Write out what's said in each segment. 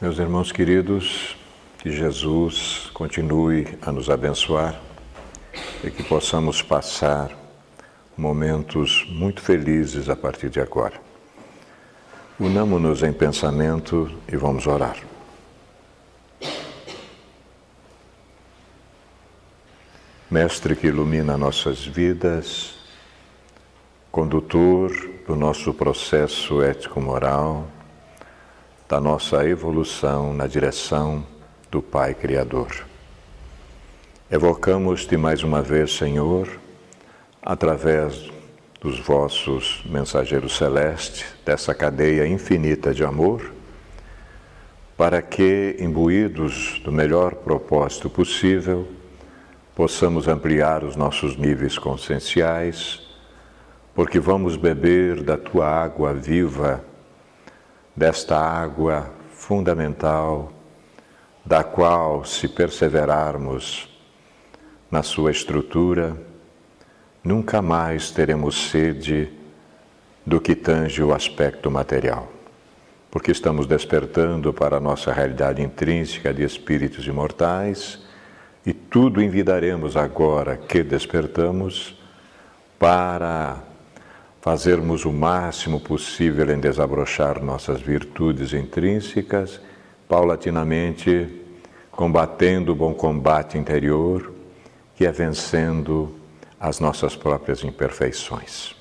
Meus irmãos queridos, que Jesus continue a nos abençoar e que possamos passar momentos muito felizes a partir de agora. Unamo-nos em pensamento e vamos orar. Mestre que ilumina nossas vidas, condutor do nosso processo ético-moral, da nossa evolução na direção do Pai Criador. Evocamos-te mais uma vez, Senhor, através dos vossos mensageiros celestes, dessa cadeia infinita de amor, para que, imbuídos do melhor propósito possível, possamos ampliar os nossos níveis conscienciais, porque vamos beber da tua água viva, desta água fundamental, da qual, se perseverarmos na sua estrutura, nunca mais teremos sede do que tange o aspecto material, porque estamos despertando para a nossa realidade intrínseca de espíritos imortais e tudo envidaremos agora que despertamos para fazermos o máximo possível em desabrochar nossas virtudes intrínsecas, paulatinamente combatendo o bom combate interior, que é vencendo as nossas próprias imperfeições.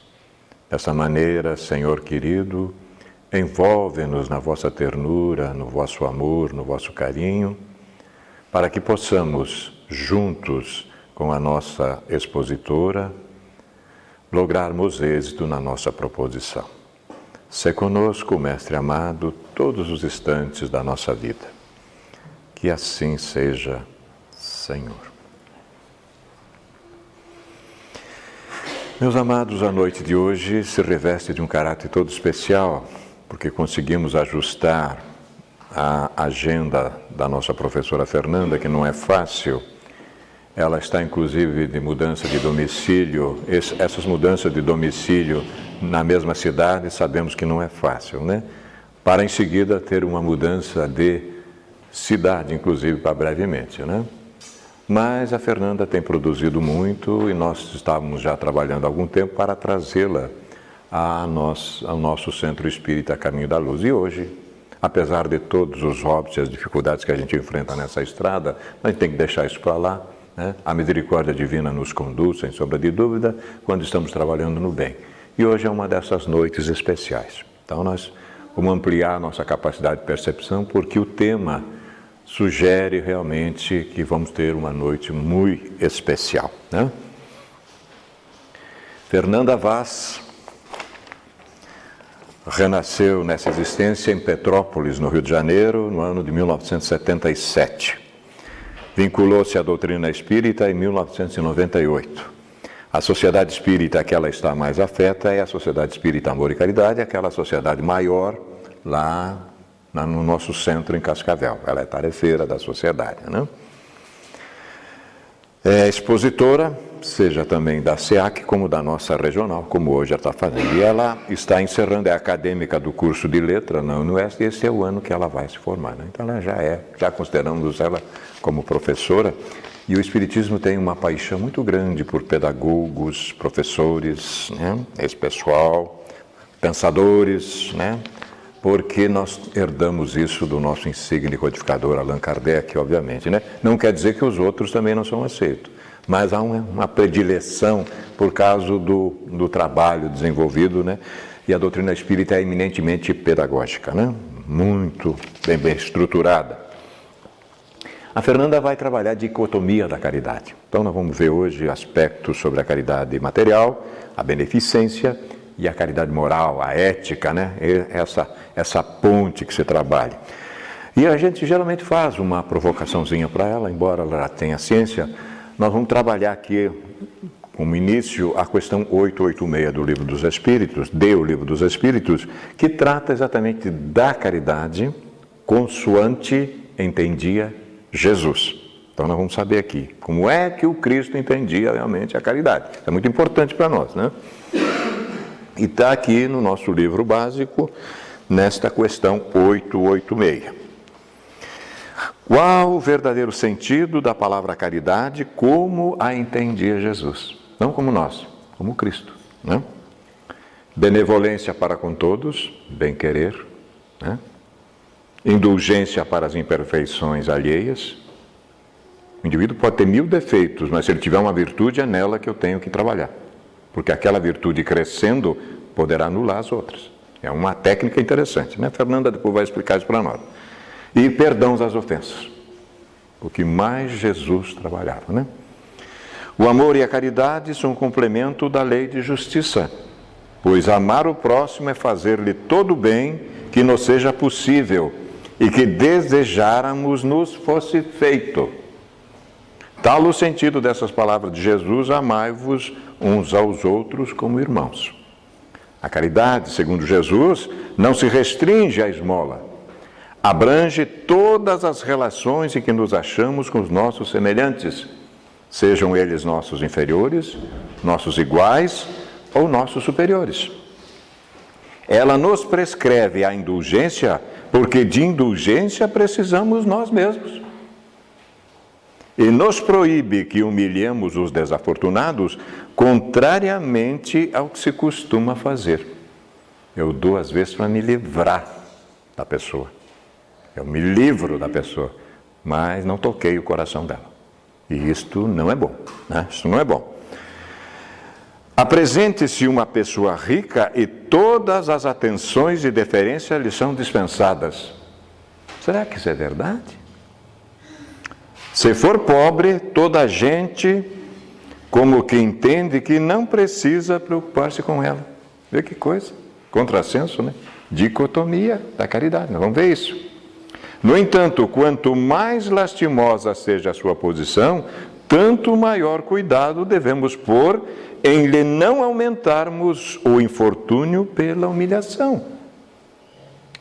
Dessa maneira, Senhor querido, envolve-nos na vossa ternura, no vosso amor, no vosso carinho, para que possamos, juntos com a nossa expositora, lograrmos êxito na nossa proposição. Sê conosco, Mestre amado, todos os instantes da nossa vida. Que assim seja, Senhor. Meus amados, a noite de hoje se reveste de um caráter todo especial, porque conseguimos ajustar a agenda da nossa professora Fernanda, que não é fácil. Ela está, inclusive, de mudança de domicílio. Essas mudanças de domicílio na mesma cidade, sabemos que não é fácil, né? Para, em seguida, ter uma mudança de cidade, inclusive, para brevemente, né? Mas a Fernanda tem produzido muito e nós estávamos já trabalhando há algum tempo para trazê-la ao nosso Centro Espírita Caminho da Luz. E hoje, apesar de todos os óbitos e as dificuldades que a gente enfrenta nessa estrada, a gente tem que deixar isso para lá. A misericórdia divina nos conduz, sem sombra de dúvida, quando estamos trabalhando no bem. E hoje é uma dessas noites especiais. Então nós vamos ampliar nossa capacidade de percepção, porque o tema sugere realmente que vamos ter uma noite muito especial, né? Fernanda Vaz renasceu nessa existência em Petrópolis, no Rio de Janeiro, no ano de 1977. Vinculou-se à doutrina espírita em 1998. A sociedade espírita que ela está mais afeta é a Sociedade Espírita Amor e Caridade, aquela sociedade maior lá no nosso centro em Cascavel. Ela é tarefeira da sociedade, né? É expositora, seja também da SEAC, como da nossa regional, como hoje ela está fazendo. E ela está encerrando, é acadêmica do curso de letra na UniOeste, e esse é o ano que ela vai se formar, né? Então ela já consideramos ela como professora, e o Espiritismo tem uma paixão muito grande por pedagogos, professores, né? Esse pessoal, pensadores, né? Porque nós herdamos isso do nosso insigne codificador Allan Kardec, obviamente, né? Não quer dizer que os outros também não são aceitos, mas há uma predileção por causa do trabalho desenvolvido, né? E a doutrina espírita é eminentemente pedagógica, né? Muito bem estruturada. A Fernanda vai trabalhar a dicotomia da caridade. Então nós vamos ver hoje aspectos sobre a caridade material, a beneficência e a caridade moral, a ética, né? Essa ponte que se trabalha. E a gente geralmente faz uma provocaçãozinha para ela, embora ela já tenha ciência. Nós vamos trabalhar aqui, como início, a questão 886 do Livro dos Espíritos, o Livro dos Espíritos, que trata exatamente da caridade, consoante entendia Jesus. Então nós vamos saber aqui como é que o Cristo entendia realmente a caridade. Isso é muito importante para nós, né? E está aqui no nosso livro básico, nesta questão 886. Qual o verdadeiro sentido da palavra caridade como a entendia Jesus? Não como nós, como Cristo, né? Benevolência para com todos, bem-querer, né? Indulgência para as imperfeições alheias. O indivíduo pode ter 1000 defeitos, mas se ele tiver uma virtude, é nela que eu tenho que trabalhar. Porque aquela virtude crescendo poderá anular as outras. É uma técnica interessante, né? Fernanda depois vai explicar isso para nós. E perdão às ofensas. O que mais Jesus trabalhava, né? O amor e a caridade são um complemento da lei de justiça, pois amar o próximo é fazer-lhe todo o bem que nos seja possível e que desejáramos nos fosse feito. Tal o sentido dessas palavras de Jesus: amai-vos uns aos outros como irmãos. A caridade, segundo Jesus, não se restringe à esmola. Abrange todas as relações em que nos achamos com os nossos semelhantes, sejam eles nossos inferiores, nossos iguais ou nossos superiores. Ela nos prescreve a indulgência, porque de indulgência precisamos nós mesmos. E nos proíbe que humilhemos os desafortunados, contrariamente ao que se costuma fazer. Eu dou às vezes para me livrar da pessoa. Eu me livro da pessoa, mas não toquei o coração dela. E isto não é bom, né? Isto não é bom. Apresente-se uma pessoa rica e todas as atenções e deferência lhe são dispensadas. Será que isso é verdade? Se for pobre, toda a gente como que entende que não precisa preocupar-se com ela. Vê que coisa? Contrassenso, né? Dicotomia da caridade. Nós vamos ver isso. No entanto, quanto mais lastimosa seja a sua posição, tanto maior cuidado devemos pôr em lhe não aumentarmos o infortúnio pela humilhação.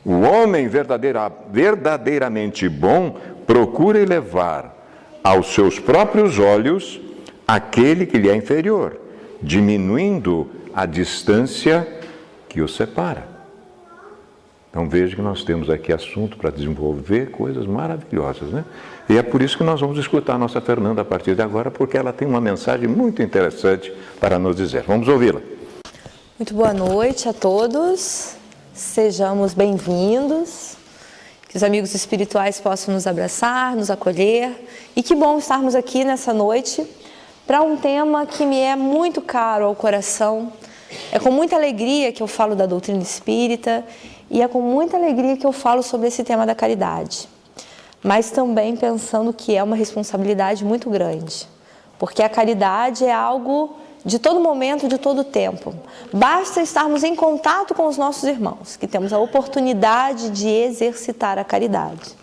O homem verdadeiramente bom procura elevar aos seus próprios olhos aquele que lhe é inferior, diminuindo a distância que o separa. Então veja que nós temos aqui assunto para desenvolver coisas maravilhosas, né? E é por isso que nós vamos escutar a nossa Fernanda a partir de agora, porque ela tem uma mensagem muito interessante para nos dizer. Vamos ouvi-la. Muito boa noite a todos, sejamos bem-vindos, que os amigos espirituais possam nos abraçar, nos acolher, e que bom estarmos aqui nessa noite para um tema que me é muito caro ao coração. É com muita alegria que eu falo da doutrina espírita e é com muita alegria que eu falo sobre esse tema da caridade, mas também pensando que é uma responsabilidade muito grande, porque a caridade é algo de todo momento, de todo tempo. Basta estarmos em contato com os nossos irmãos, que temos a oportunidade de exercitar a caridade.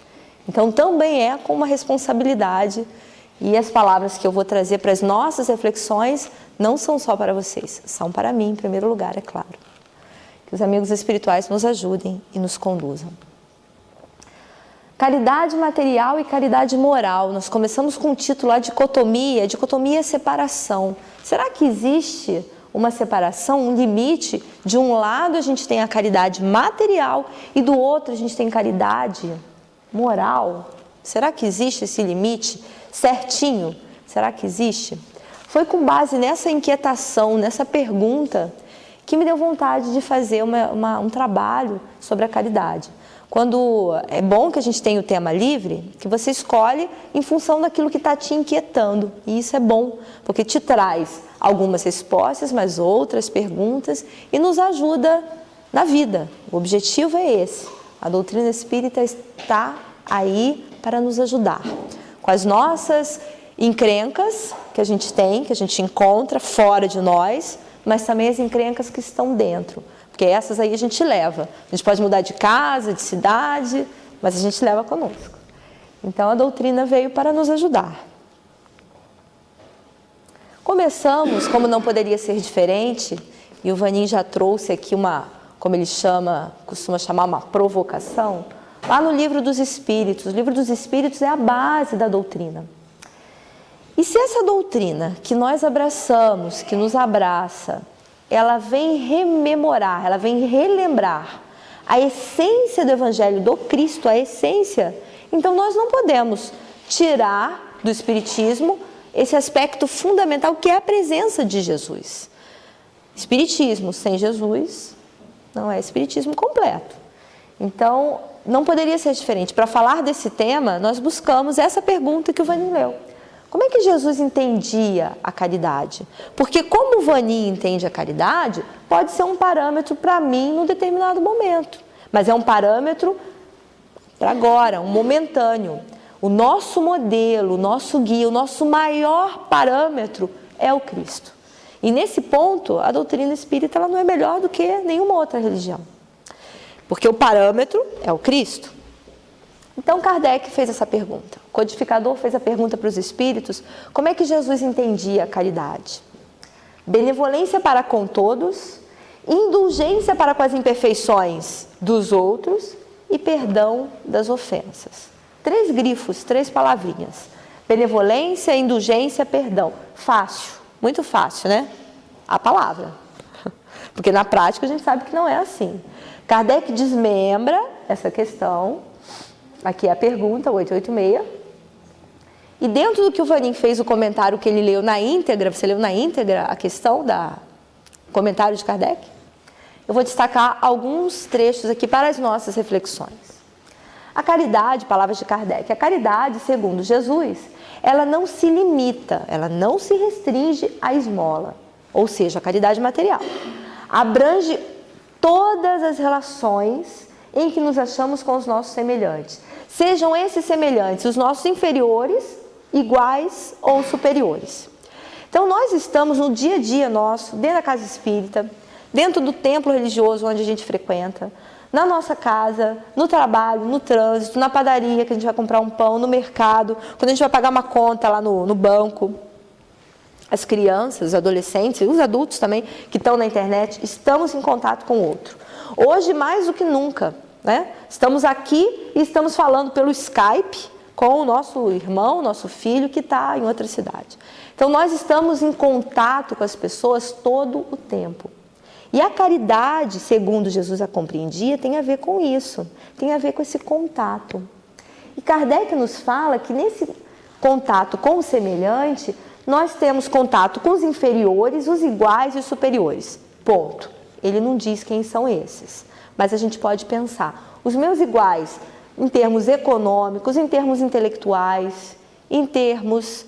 Então também é com uma responsabilidade, e as palavras que eu vou trazer para as nossas reflexões não são só para vocês, são para mim em primeiro lugar, é claro. Que os amigos espirituais nos ajudem e nos conduzam. Caridade material e caridade moral. Nós começamos com o título, a dicotomia é separação. Será que existe uma separação, um limite? De um lado a gente tem a caridade material e do outro a gente tem caridade moral. Será que existe esse limite certinho? Será que existe? Foi com base nessa inquietação, nessa pergunta, que me deu vontade de fazer um trabalho sobre a caridade. Quando é bom que a gente tenha o tema livre, que você escolhe em função daquilo que está te inquietando. E isso é bom, porque te traz algumas respostas, mas outras perguntas, e nos ajuda na vida. O objetivo é esse. A doutrina espírita está aí para nos ajudar. Com as nossas encrencas que a gente tem, que a gente encontra fora de nós, mas também as encrencas que estão dentro. Porque essas aí a gente leva. A gente pode mudar de casa, de cidade, mas a gente leva conosco. Então a doutrina veio para nos ajudar. Começamos, como não poderia ser diferente, e o Vanin já trouxe aqui como ele costuma chamar uma provocação, lá no Livro dos Espíritos. O Livro dos Espíritos é a base da doutrina. E se essa doutrina que nós abraçamos, que nos abraça, ela vem rememorar, ela vem relembrar a essência do Evangelho do Cristo, a essência, Então nós não podemos tirar do Espiritismo esse aspecto fundamental que é a presença de Jesus. Espiritismo sem Jesus não é espiritismo completo. Então, não poderia ser diferente. Para falar desse tema, nós buscamos essa pergunta que o Vanin leu. Como é que Jesus entendia a caridade? Porque como o Vanin entende a caridade, pode ser um parâmetro para mim num determinado momento. Mas é um parâmetro para agora, um momentâneo. O nosso modelo, o nosso guia, o nosso maior parâmetro é o Cristo. E nesse ponto, a doutrina espírita ela não é melhor do que nenhuma outra religião. Porque o parâmetro é o Cristo. Então Kardec fez essa pergunta. O codificador fez a pergunta para os espíritos: como é que Jesus entendia a caridade? Benevolência para com todos, indulgência para com as imperfeições dos outros e perdão das ofensas. 3 grifos, 3 palavrinhas. Benevolência, indulgência, perdão. Fácil, muito fácil, né? A palavra. Porque na prática a gente sabe que não é assim. Kardec desmembra essa questão. Aqui é a pergunta, 886. E dentro do que o Vanin fez, o comentário que ele leu na íntegra, você leu na íntegra a questão do comentário de Kardec? Eu vou destacar alguns trechos aqui para as nossas reflexões. A caridade, palavras de Kardec, a caridade, segundo Jesus, ela não se limita, ela não se restringe à esmola, ou seja, a caridade material. Abrange todas as relações em que nos achamos com os nossos semelhantes. Sejam esses semelhantes os nossos inferiores, iguais ou superiores. Então nós estamos no dia a dia nosso, dentro da casa espírita, dentro do templo religioso onde a gente frequenta, na nossa casa, no trabalho, no trânsito, na padaria que a gente vai comprar um pão, no mercado, quando a gente vai pagar uma conta lá no banco. As crianças, os adolescentes, os adultos também que estão na internet, estamos em contato com o outro. Hoje mais do que nunca, né? Estamos aqui e estamos falando pelo Skype com o nosso irmão, nosso filho que está em outra cidade. Então nós estamos em contato com as pessoas todo o tempo. E a caridade, segundo Jesus a compreendia, tem a ver com isso, tem a ver com esse contato. E Kardec nos fala que nesse contato com o semelhante, nós temos contato com os inferiores, os iguais e os superiores. Ponto. Ele não diz quem são esses, mas a gente pode pensar. Os meus iguais, em termos econômicos, em termos intelectuais, em termos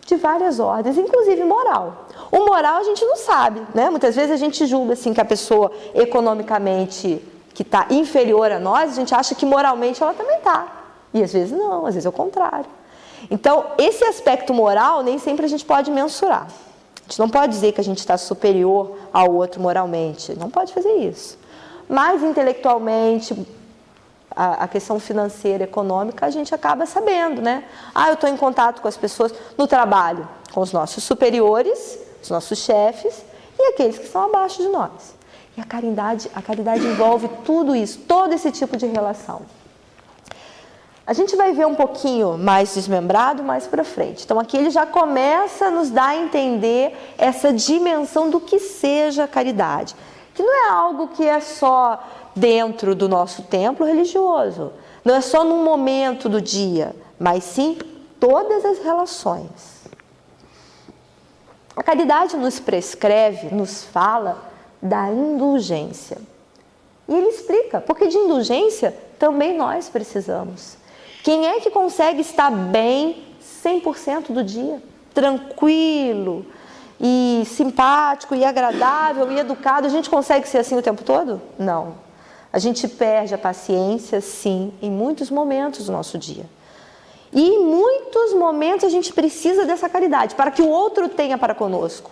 de várias ordens, inclusive moral. O moral a gente não sabe, né? Muitas vezes a gente julga assim que a pessoa economicamente que está inferior a nós, a gente acha que moralmente ela também está. E às vezes não, às vezes é o contrário. Então, esse aspecto moral nem sempre a gente pode mensurar. A gente não pode dizer que a gente está superior ao outro moralmente, não pode fazer isso. Mas intelectualmente, a questão financeira, econômica, a gente acaba sabendo, né? Eu estou em contato com as pessoas no trabalho, com os nossos superiores, os nossos chefes e aqueles que estão abaixo de nós. E a caridade envolve tudo isso, todo esse tipo de relação. A gente vai ver um pouquinho mais desmembrado mais para frente. Então aqui ele já começa a nos dar a entender essa dimensão do que seja a caridade. Que não é algo que é só dentro do nosso templo religioso. Não é só num momento do dia, mas sim todas as relações. A caridade nos prescreve, nos fala da indulgência. E ele explica, porque de indulgência também nós precisamos. Quem é que consegue estar bem 100% do dia? Tranquilo, e simpático, e agradável, e educado. A gente consegue ser assim o tempo todo? Não. A gente perde a paciência, sim, em muitos momentos do nosso dia. E em muitos momentos a gente precisa dessa caridade, para que o outro tenha para conosco.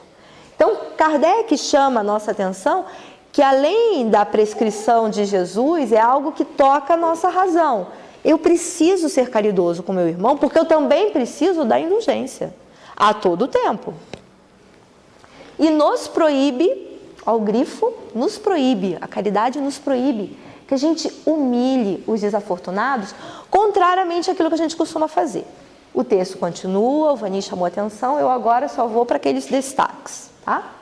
Então, Kardec chama a nossa atenção que além da prescrição de Jesus, é algo que toca a nossa razão. Eu preciso ser caridoso com meu irmão, porque eu também preciso da indulgência, a todo tempo. E nos proíbe, ao grifo, nos proíbe, a caridade nos proíbe, que a gente humilhe os desafortunados, contrariamente àquilo que a gente costuma fazer. O texto continua, o Vanin chamou a atenção, eu agora só vou para aqueles destaques, tá?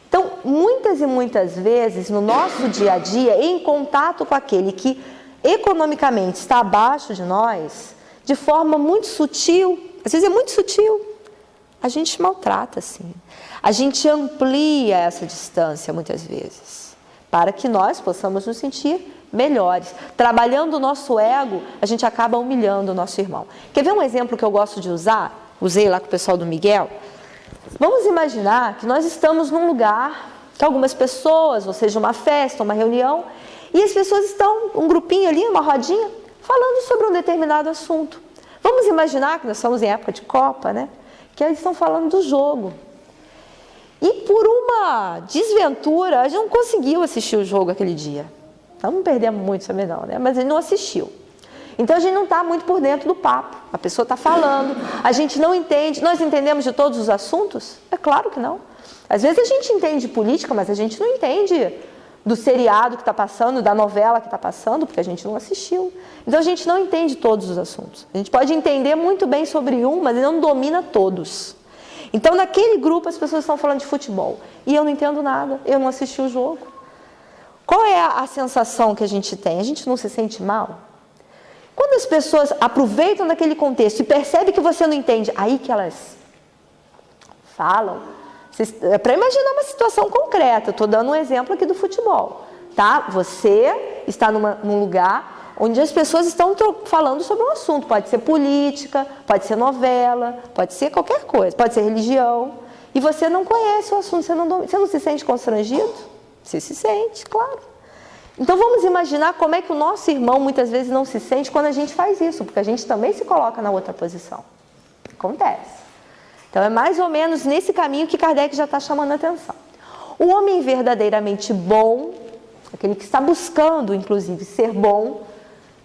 Então, muitas e muitas vezes, no nosso dia a dia, em contato com aquele que economicamente está abaixo de nós, de forma muito sutil, às vezes é muito sutil, a gente maltrata, sim. A gente amplia essa distância muitas vezes, para que nós possamos nos sentir melhores. Trabalhando o nosso ego, a gente acaba humilhando o nosso irmão. Quer ver um exemplo que eu gosto de usar? Usei lá com o pessoal do Miguel. Vamos imaginar que nós estamos num lugar, que algumas pessoas, ou seja, uma festa, uma reunião, e as pessoas estão, um grupinho ali, uma rodinha, falando sobre um determinado assunto. Vamos imaginar que nós estamos em época de Copa, né? Que eles estão falando do jogo. E por uma desventura, a gente não conseguiu assistir o jogo aquele dia. Então não perdemos muito também não, né? Mas ele não assistiu. Então a gente não está muito por dentro do papo. A pessoa está falando, a gente não entende. Nós entendemos de todos os assuntos? É claro que não. Às vezes a gente entende de política, mas a gente não entende do seriado que está passando, da novela que está passando, porque a gente não assistiu. Então a gente não entende todos os assuntos. A gente pode entender muito bem sobre um, mas ele não domina todos. Então naquele grupo as pessoas estão falando de futebol e eu não entendo nada, eu não assisti o jogo. Qual é a sensação que a gente tem? A gente não se sente mal? Quando as pessoas aproveitam daquele contexto e percebem que você não entende, aí que elas falam. É para imaginar uma situação concreta, eu estou dando um exemplo aqui do futebol, tá? Você está num lugar onde as pessoas estão falando sobre um assunto, pode ser política, pode ser novela, pode ser qualquer coisa, pode ser religião, e você não conhece o assunto, você não se sente constrangido? Você se sente, claro. Então vamos imaginar como é que o nosso irmão muitas vezes não se sente quando a gente faz isso, porque a gente também se coloca na outra posição. Acontece. Então é mais ou menos nesse caminho que Kardec já está chamando a atenção. O homem verdadeiramente bom, aquele que está buscando, inclusive, ser bom,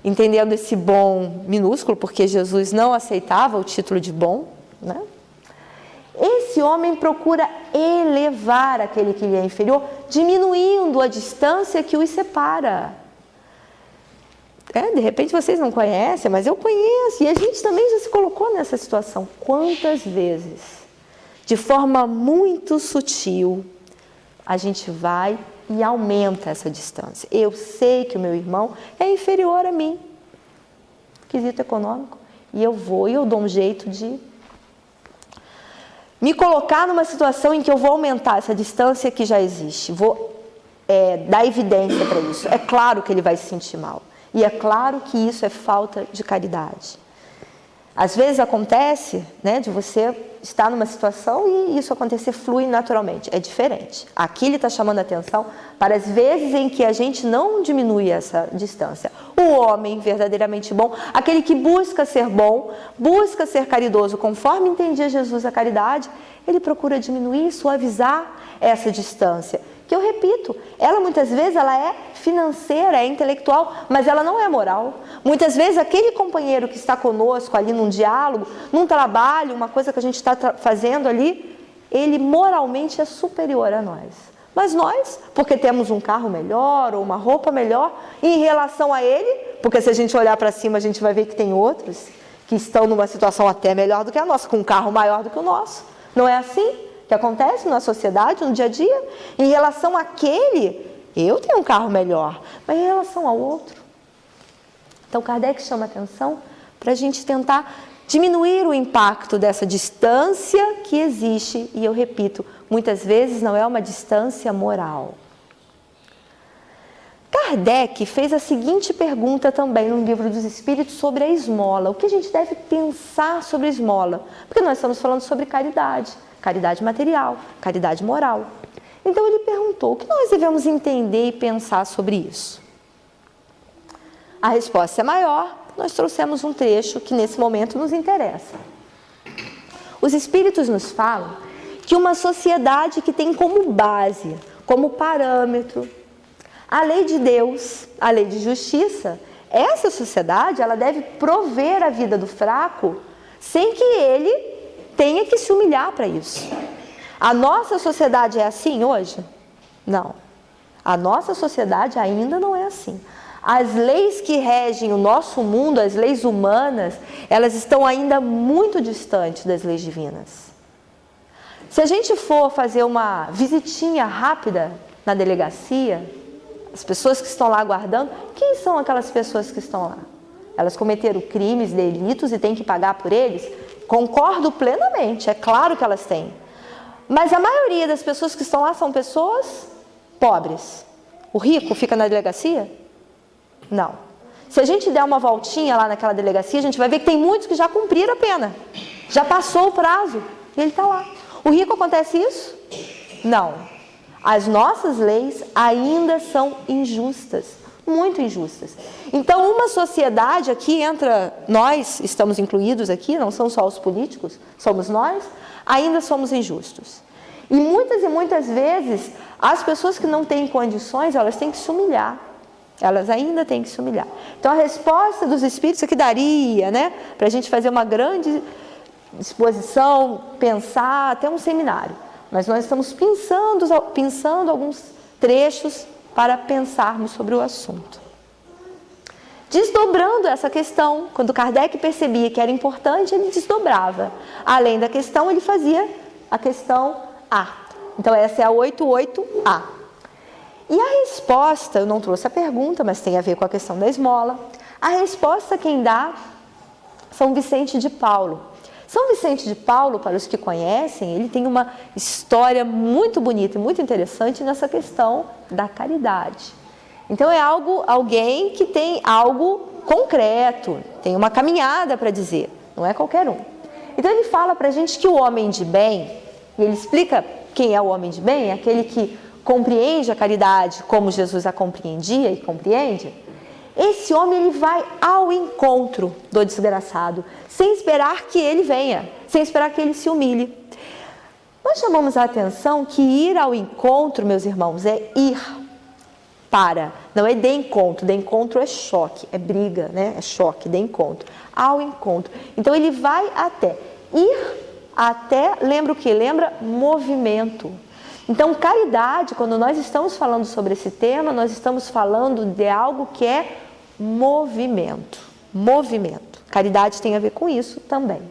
entendendo esse bom minúsculo, porque Jesus não aceitava o título de bom, né? Esse homem procura elevar aquele que lhe é inferior, diminuindo a distância que os separa. De repente vocês não conhecem, mas eu conheço, e a gente também já se colocou nessa situação. Quantas vezes, de forma muito sutil, a gente vai e aumenta essa distância. Eu sei que o meu irmão é inferior a mim, quesito econômico, e eu dou um jeito de me colocar numa situação em que eu vou aumentar essa distância que já existe, vou dar evidência para isso. É claro que ele vai se sentir mal. E é claro que isso é falta de caridade. Às vezes acontece, né, de você estar numa situação e isso acontecer flui naturalmente. É diferente. Aqui ele está chamando a atenção para as vezes em que a gente não diminui essa distância. O homem verdadeiramente bom, aquele que busca ser bom, busca ser caridoso, conforme entendia Jesus a caridade, ele procura diminuir, suavizar essa distância. Que eu repito, ela muitas vezes ela é financeira, é intelectual, mas ela não é moral. Muitas vezes aquele companheiro que está conosco ali num diálogo, num trabalho, uma coisa que a gente está fazendo ali, ele moralmente é superior a nós. Mas nós, porque temos um carro melhor ou uma roupa melhor, em relação a ele, porque se a gente olhar para cima a gente vai ver que tem outros que estão numa situação até melhor do que a nossa, com um carro maior do que o nosso. Não é assim que acontece na sociedade, no dia a dia? Em relação àquele, eu tenho um carro melhor, mas em relação ao outro. Então Kardec chama atenção para a gente tentar diminuir o impacto dessa distância que existe, e eu repito, muitas vezes não é uma distância moral. Kardec fez a seguinte pergunta também no Livro dos Espíritos sobre a esmola. O que a gente deve pensar sobre a esmola? Porque nós estamos falando sobre caridade, caridade material, caridade moral. Então ele perguntou, o que nós devemos entender e pensar sobre isso? A resposta é maior, nós trouxemos um trecho que nesse momento nos interessa. Os Espíritos nos falam que uma sociedade que tem como base, como parâmetro, a lei de Deus, a lei de justiça, essa sociedade ela deve prover a vida do fraco sem que ele tenha que se humilhar para isso. A nossa sociedade é assim hoje? Não. A nossa sociedade ainda não é assim. As leis que regem o nosso mundo, as leis humanas, elas estão ainda muito distantes das leis divinas. Se a gente for fazer uma visitinha rápida na delegacia, as pessoas que estão lá aguardando, quem são aquelas pessoas que estão lá? Elas cometeram crimes, delitos e têm que pagar por eles? Concordo plenamente, é claro que elas têm. Mas a maioria das pessoas que estão lá são pessoas pobres. O rico fica na delegacia? Não. Se a gente der uma voltinha lá naquela delegacia, a gente vai ver que tem muitos que já cumpriram a pena. Já passou o prazo e ele está lá. O rico acontece isso? Não. As nossas leis ainda são injustas, muito injustas. Então, uma sociedade, aqui entra, nós estamos incluídos aqui, não são só os políticos, somos nós, ainda somos injustos. E muitas vezes, as pessoas que não têm condições, elas têm que se humilhar. Elas ainda têm que se humilhar. Então, a resposta dos Espíritos aqui daria, né, para a gente fazer uma grande exposição, pensar, até um seminário. Mas nós estamos pensando alguns trechos para pensarmos sobre o assunto. Desdobrando essa questão, quando Kardec percebia que era importante, ele desdobrava. Além da questão, ele fazia a questão A. Então, essa é a 88A. E a resposta, eu não trouxe a pergunta, mas tem a ver com a questão da esmola. A resposta quem dá São Vicente de Paulo. São Vicente de Paulo, para os que conhecem, ele tem uma história muito bonita e muito interessante nessa questão da caridade. Então é alguém que tem algo concreto, tem uma caminhada para dizer, não é qualquer um. Então ele fala para a gente que o homem de bem, e ele explica quem é o homem de bem, é aquele que compreende a caridade como Jesus a compreendia e compreende. Esse homem ele vai ao encontro do desgraçado, sem esperar que ele venha, sem esperar que ele se humilhe. Nós chamamos a atenção que ir ao encontro, meus irmãos, é ir para, não é de encontro é choque, é briga, né? É choque, de encontro, ao encontro. Então ele vai até, ir até, lembra o que? Lembra movimento. Então caridade, quando nós estamos falando sobre esse tema, nós estamos falando de algo que é movimento. Caridade tem a ver com isso também.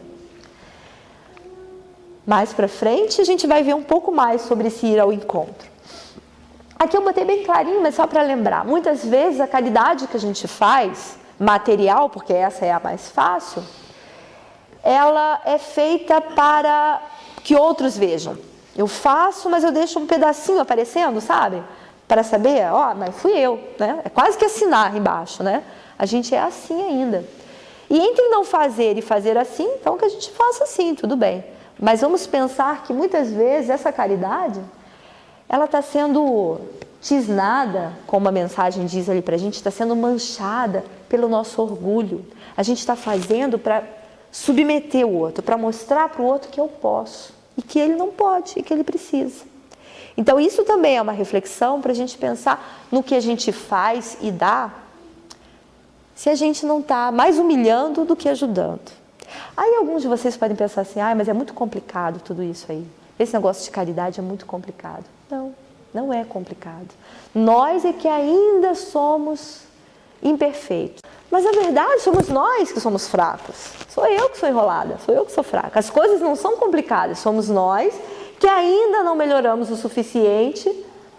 Mais para frente a gente vai ver um pouco mais sobre esse ir ao encontro. Aqui eu botei bem clarinho, mas só para lembrar. Muitas vezes a caridade que a gente faz, material, porque essa é a mais fácil, ela é feita para que outros vejam. Eu faço, mas eu deixo um pedacinho aparecendo, sabe? Para saber, ó, mas fui eu, né? É quase que assinar embaixo, né? A gente é assim ainda. E entre não fazer e fazer assim, então que a gente faça assim, tudo bem. Mas vamos pensar que muitas vezes essa caridade, ela está sendo tisnada, como a mensagem diz ali para a gente, está sendo manchada pelo nosso orgulho. A gente está fazendo para submeter o outro, para mostrar para o outro que eu posso. E que ele não pode, e que ele precisa. Então isso também é uma reflexão para a gente pensar no que a gente faz e dá, se a gente não está mais humilhando do que ajudando. Aí alguns de vocês podem pensar assim, mas é muito complicado tudo isso aí. Esse negócio de caridade é muito complicado. Não, não é complicado. Nós é que ainda somos imperfeitos. Mas, na verdade, somos nós que somos fracos. Sou eu que sou enrolada, sou eu que sou fraca. As coisas não são complicadas, somos nós que ainda não melhoramos o suficiente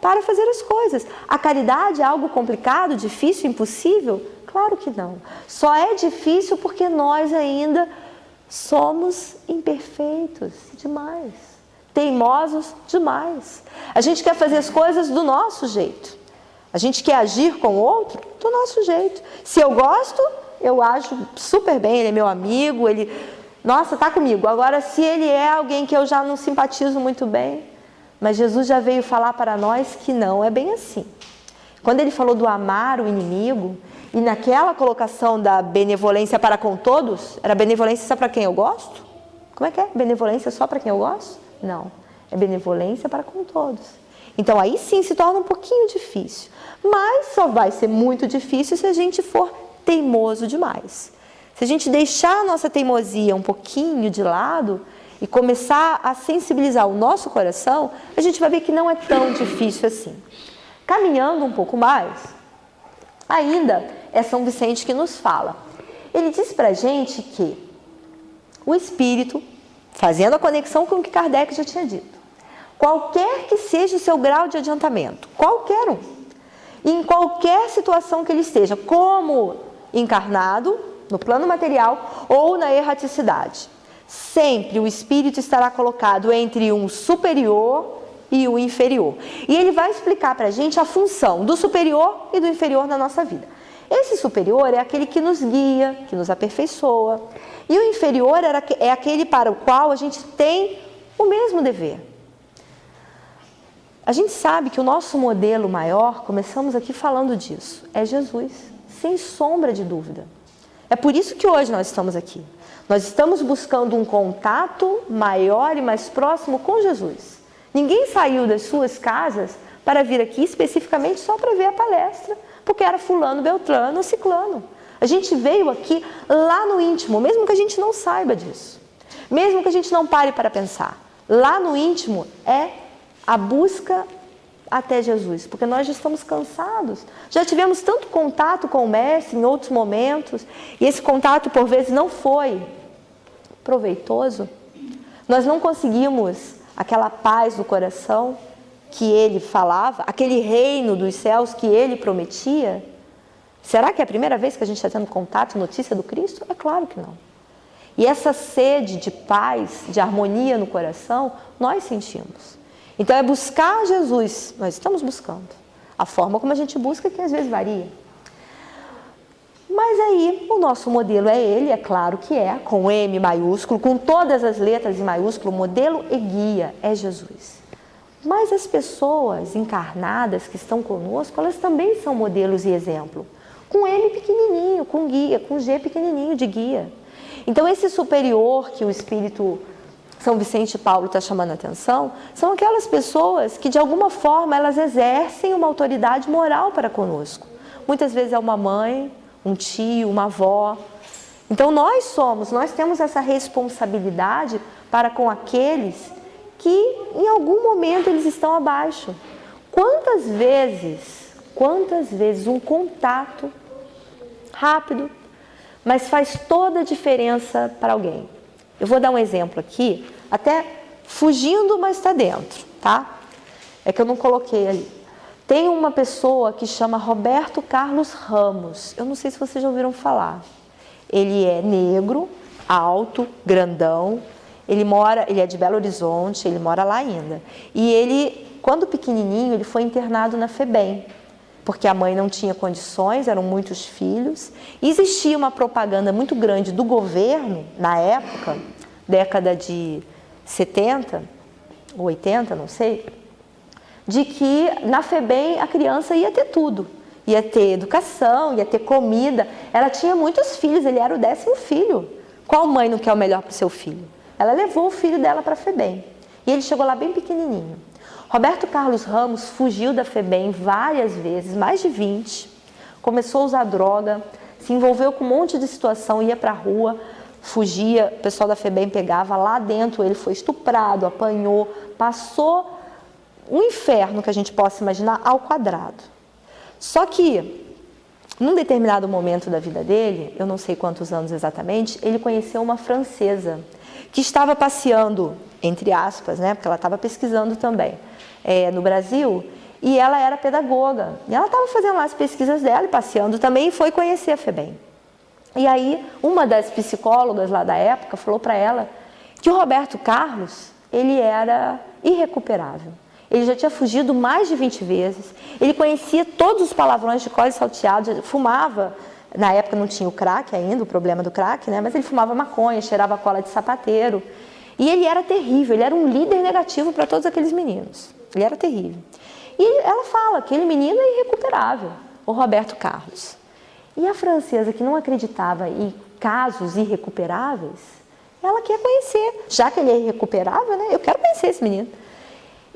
para fazer as coisas. A caridade é algo complicado, difícil, impossível? Claro que não. Só é difícil porque nós ainda somos imperfeitos demais, teimosos demais. A gente quer fazer as coisas do nosso jeito. A gente quer agir com o outro do nosso jeito. Se eu gosto, eu ajo super bem, ele é meu amigo, ele, nossa, tá comigo. Agora, se ele é alguém que eu já não simpatizo muito bem, mas Jesus já veio falar para nós que não é bem assim. Quando ele falou do amar o inimigo, e naquela colocação da benevolência para com todos, era benevolência só para quem eu gosto? Como é que é? Benevolência só para quem eu gosto? Não, é benevolência para com todos. Então aí sim se torna um pouquinho difícil, mas só vai ser muito difícil se a gente for teimoso demais. Se a gente deixar a nossa teimosia um pouquinho de lado e começar a sensibilizar o nosso coração, a gente vai ver que não é tão difícil assim. Caminhando um pouco mais, ainda é São Vicente que nos fala. Ele diz pra gente que o espírito, fazendo a conexão com o que Kardec já tinha dito, qualquer que seja o seu grau de adiantamento, qualquer um, em qualquer situação que ele esteja, como encarnado, no plano material ou na erraticidade. Sempre o espírito estará colocado entre um superior e o inferior. E ele vai explicar para a gente a função do superior e do inferior na nossa vida. Esse superior é aquele que nos guia, que nos aperfeiçoa. E o inferior é aquele para o qual a gente tem o mesmo dever. A gente sabe que o nosso modelo maior, começamos aqui falando disso, é Jesus, sem sombra de dúvida. É por isso que hoje nós estamos aqui. Nós estamos buscando um contato maior e mais próximo com Jesus. Ninguém saiu das suas casas para vir aqui especificamente só para ver a palestra, porque era fulano, beltrano, ciclano. A gente veio aqui lá no íntimo, mesmo que a gente não saiba disso. Mesmo que a gente não pare para pensar. Lá no íntimo é a busca até Jesus, porque nós já estamos cansados. Já tivemos tanto contato com o Mestre em outros momentos, e esse contato por vezes não foi proveitoso. Nós não conseguimos aquela paz do coração que ele falava, aquele reino dos céus que ele prometia. Será que é a primeira vez que a gente está tendo contato, notícia do Cristo? É claro que não. E essa sede de paz, de harmonia no coração, nós sentimos. Então é buscar Jesus, nós estamos buscando. A forma como a gente busca que às vezes varia. Mas aí o nosso modelo é ele, é claro que é, com M maiúsculo, com todas as letras em maiúsculo, modelo e guia, é Jesus. Mas as pessoas encarnadas que estão conosco, elas também são modelos e exemplo. Com M pequenininho, com guia, com G pequenininho de guia. Então esse superior que o Espírito São Vicente Paulo está chamando a atenção, são aquelas pessoas que de alguma forma elas exercem uma autoridade moral para conosco. Muitas vezes é uma mãe, um tio, uma avó. Então nós temos essa responsabilidade para com aqueles que em algum momento eles estão abaixo. Quantas vezes um contato rápido, mas faz toda a diferença para alguém. Eu vou dar um exemplo aqui, até fugindo, mas está dentro, tá? É que eu não coloquei ali. Tem uma pessoa que chama Roberto Carlos Ramos. Eu não sei se vocês já ouviram falar. Ele é negro, alto, grandão. Ele é de Belo Horizonte, ele mora lá ainda. E ele, quando pequenininho, ele foi internado na FEBEM, porque a mãe não tinha condições, eram muitos filhos. E existia uma propaganda muito grande do governo, na época, década de 70 ou 80, não sei, de que na FEBEM a criança ia ter tudo. Ia ter educação, ia ter comida. Ela tinha muitos filhos, ele era o 10º filho. Qual mãe não quer o melhor para o seu filho? Ela levou o filho dela para a FEBEM. E ele chegou lá bem pequenininho. Roberto Carlos Ramos fugiu da FEBEM várias vezes, mais de 20. Começou a usar droga, se envolveu com um monte de situação, ia para a rua, fugia, o pessoal da FEBEM pegava. Lá dentro ele foi estuprado, apanhou, passou um inferno que a gente possa imaginar ao quadrado. Só que, num determinado momento da vida dele, eu não sei quantos anos exatamente, ele conheceu uma francesa que estava passeando, entre aspas, né, porque ela estava pesquisando também, no Brasil, e ela era pedagoga. E ela estava fazendo lá as pesquisas dela e passeando também, e foi conhecer a FEBEM. E aí, uma das psicólogas lá da época falou para ela que o Roberto Carlos, ele era irrecuperável. Ele já tinha fugido mais de 20 vezes, ele conhecia todos os palavrões de cor e salteado, fumava, na época não tinha o crack ainda, o problema do crack, né? Mas ele fumava maconha, cheirava cola de sapateiro. E ele era terrível, ele era um líder negativo para todos aqueles meninos. Ele era terrível. E ela fala que aquele menino é irrecuperável, o Roberto Carlos. E a francesa, que não acreditava em casos irrecuperáveis, ela quer conhecer. Já que ele é irrecuperável, né? Eu quero conhecer esse menino.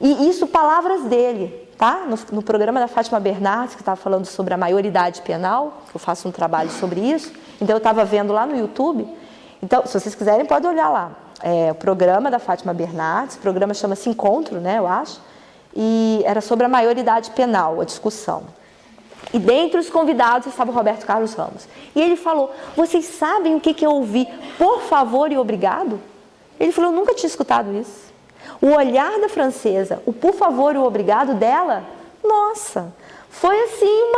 E isso, palavras dele, tá? No programa da Fátima Bernardes, que estava falando sobre a maioridade penal, eu faço um trabalho sobre isso, então eu estava vendo lá no YouTube. Então, se vocês quiserem, podem olhar lá. O programa da Fátima Bernardes, o programa chama-se Encontro, né, eu acho, e era sobre a maioridade penal, a discussão. E dentre os convidados estava o Roberto Carlos Ramos. E ele falou, vocês sabem o que eu ouvi? Por favor e obrigado? Ele falou, eu nunca tinha escutado isso. O olhar da francesa, o por favor e o obrigado dela, nossa, Foi assim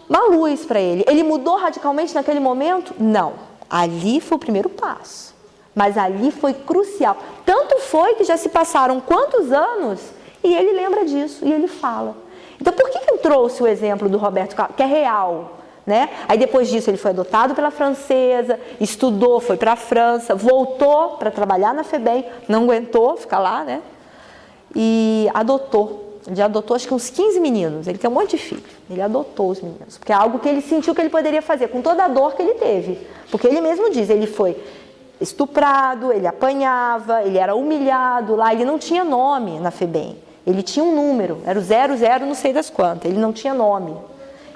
uma luz para ele. Ele mudou radicalmente naquele momento? Não. Ali foi o primeiro passo. Mas ali foi crucial. Tanto foi que já se passaram quantos anos e ele lembra disso e ele fala. Então, por que eu trouxe o exemplo do Roberto Carlos, que é real? Né? Aí depois disso ele foi adotado pela francesa, estudou, foi para a França, voltou para trabalhar na FEBEM, não aguentou ficar lá, né? E adotou. Ele adotou acho que uns 15 meninos, ele tem um monte de filho. Ele adotou os meninos, porque é algo que ele sentiu que ele poderia fazer, com toda a dor que ele teve. Porque ele mesmo diz, ele foi estuprado, ele apanhava, ele era humilhado lá, ele não tinha nome na FEBEM. Ele tinha um número, era o 00 não sei das quantas, ele não tinha nome.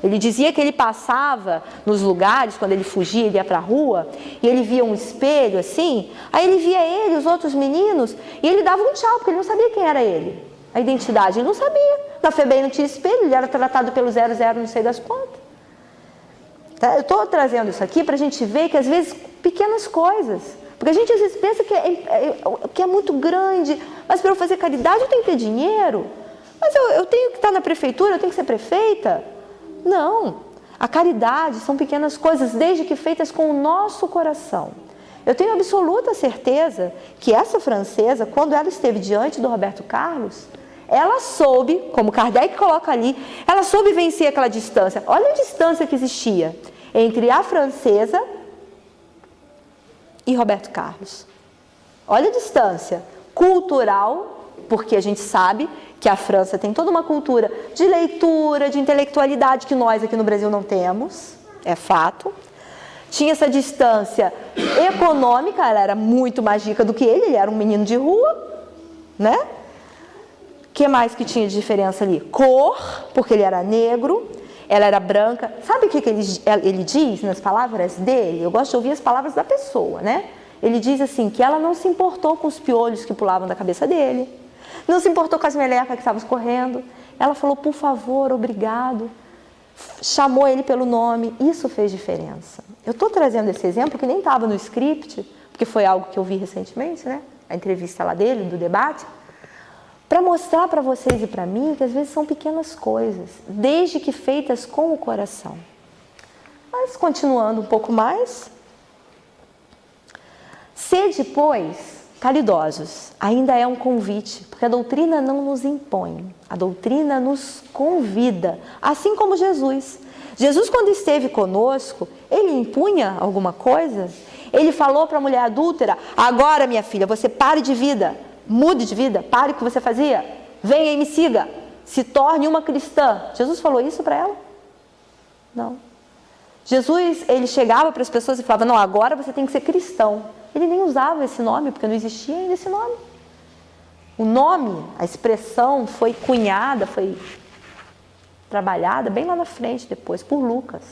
Ele dizia que ele passava nos lugares, quando ele fugia, ele ia para a rua, e ele via um espelho assim, aí ele via ele, os outros meninos, e ele dava um tchau, porque ele não sabia quem era ele. A identidade, ele não sabia. Na FEBEM não tinha espelho, ele era tratado pelo 00 não sei das quantas. Tá? Eu estou trazendo isso aqui para a gente ver que às vezes pequenas coisas, porque a gente às vezes pensa que é muito grande, mas para eu fazer caridade eu tenho que ter dinheiro, mas eu tenho que estar na prefeitura, eu tenho que ser prefeita. Não, a caridade são pequenas coisas, desde que feitas com o nosso coração. Eu tenho absoluta certeza que essa francesa, quando ela esteve diante do Roberto Carlos, ela soube, como Kardec coloca ali, ela soube vencer aquela distância. Olha a distância que existia entre a francesa e Roberto Carlos. Olha a distância cultural, porque a gente sabe que a França tem toda uma cultura de leitura, de intelectualidade que nós aqui no Brasil não temos, é fato. Tinha essa distância econômica, ela era muito mais rica do que ele era um menino de rua, né? O que mais que tinha de diferença ali? Cor, porque ele era negro, ela era branca. Sabe o que ele diz nas palavras dele? Eu gosto de ouvir as palavras da pessoa, né? Ele diz assim, que ela não se importou com os piolhos que pulavam da cabeça dele, não se importou com as melecas que estavam escorrendo. Ela falou, por favor, obrigado. Chamou ele pelo nome. Isso fez diferença. Eu estou trazendo esse exemplo que nem estava no script, porque foi algo que eu vi recentemente, né? A entrevista lá dele, do debate, para mostrar para vocês e para mim que às vezes são pequenas coisas, desde que feitas com o coração. Mas continuando um pouco mais. Sede, pois, caridosos, ainda é um convite, porque a doutrina não nos impõe, a doutrina nos convida, assim como Jesus. Jesus, quando esteve conosco, ele impunha alguma coisa? Ele falou para a mulher adúltera, agora minha filha, você pare de vida, mude de vida, pare o que você fazia, venha e me siga, se torne uma cristã. Jesus falou isso para ela? Não. Jesus, ele chegava para as pessoas e falava, não, agora você tem que ser cristão. Ele nem usava esse nome, porque não existia ainda esse nome. O nome, a expressão foi cunhada, foi trabalhada bem lá na frente depois, por Lucas.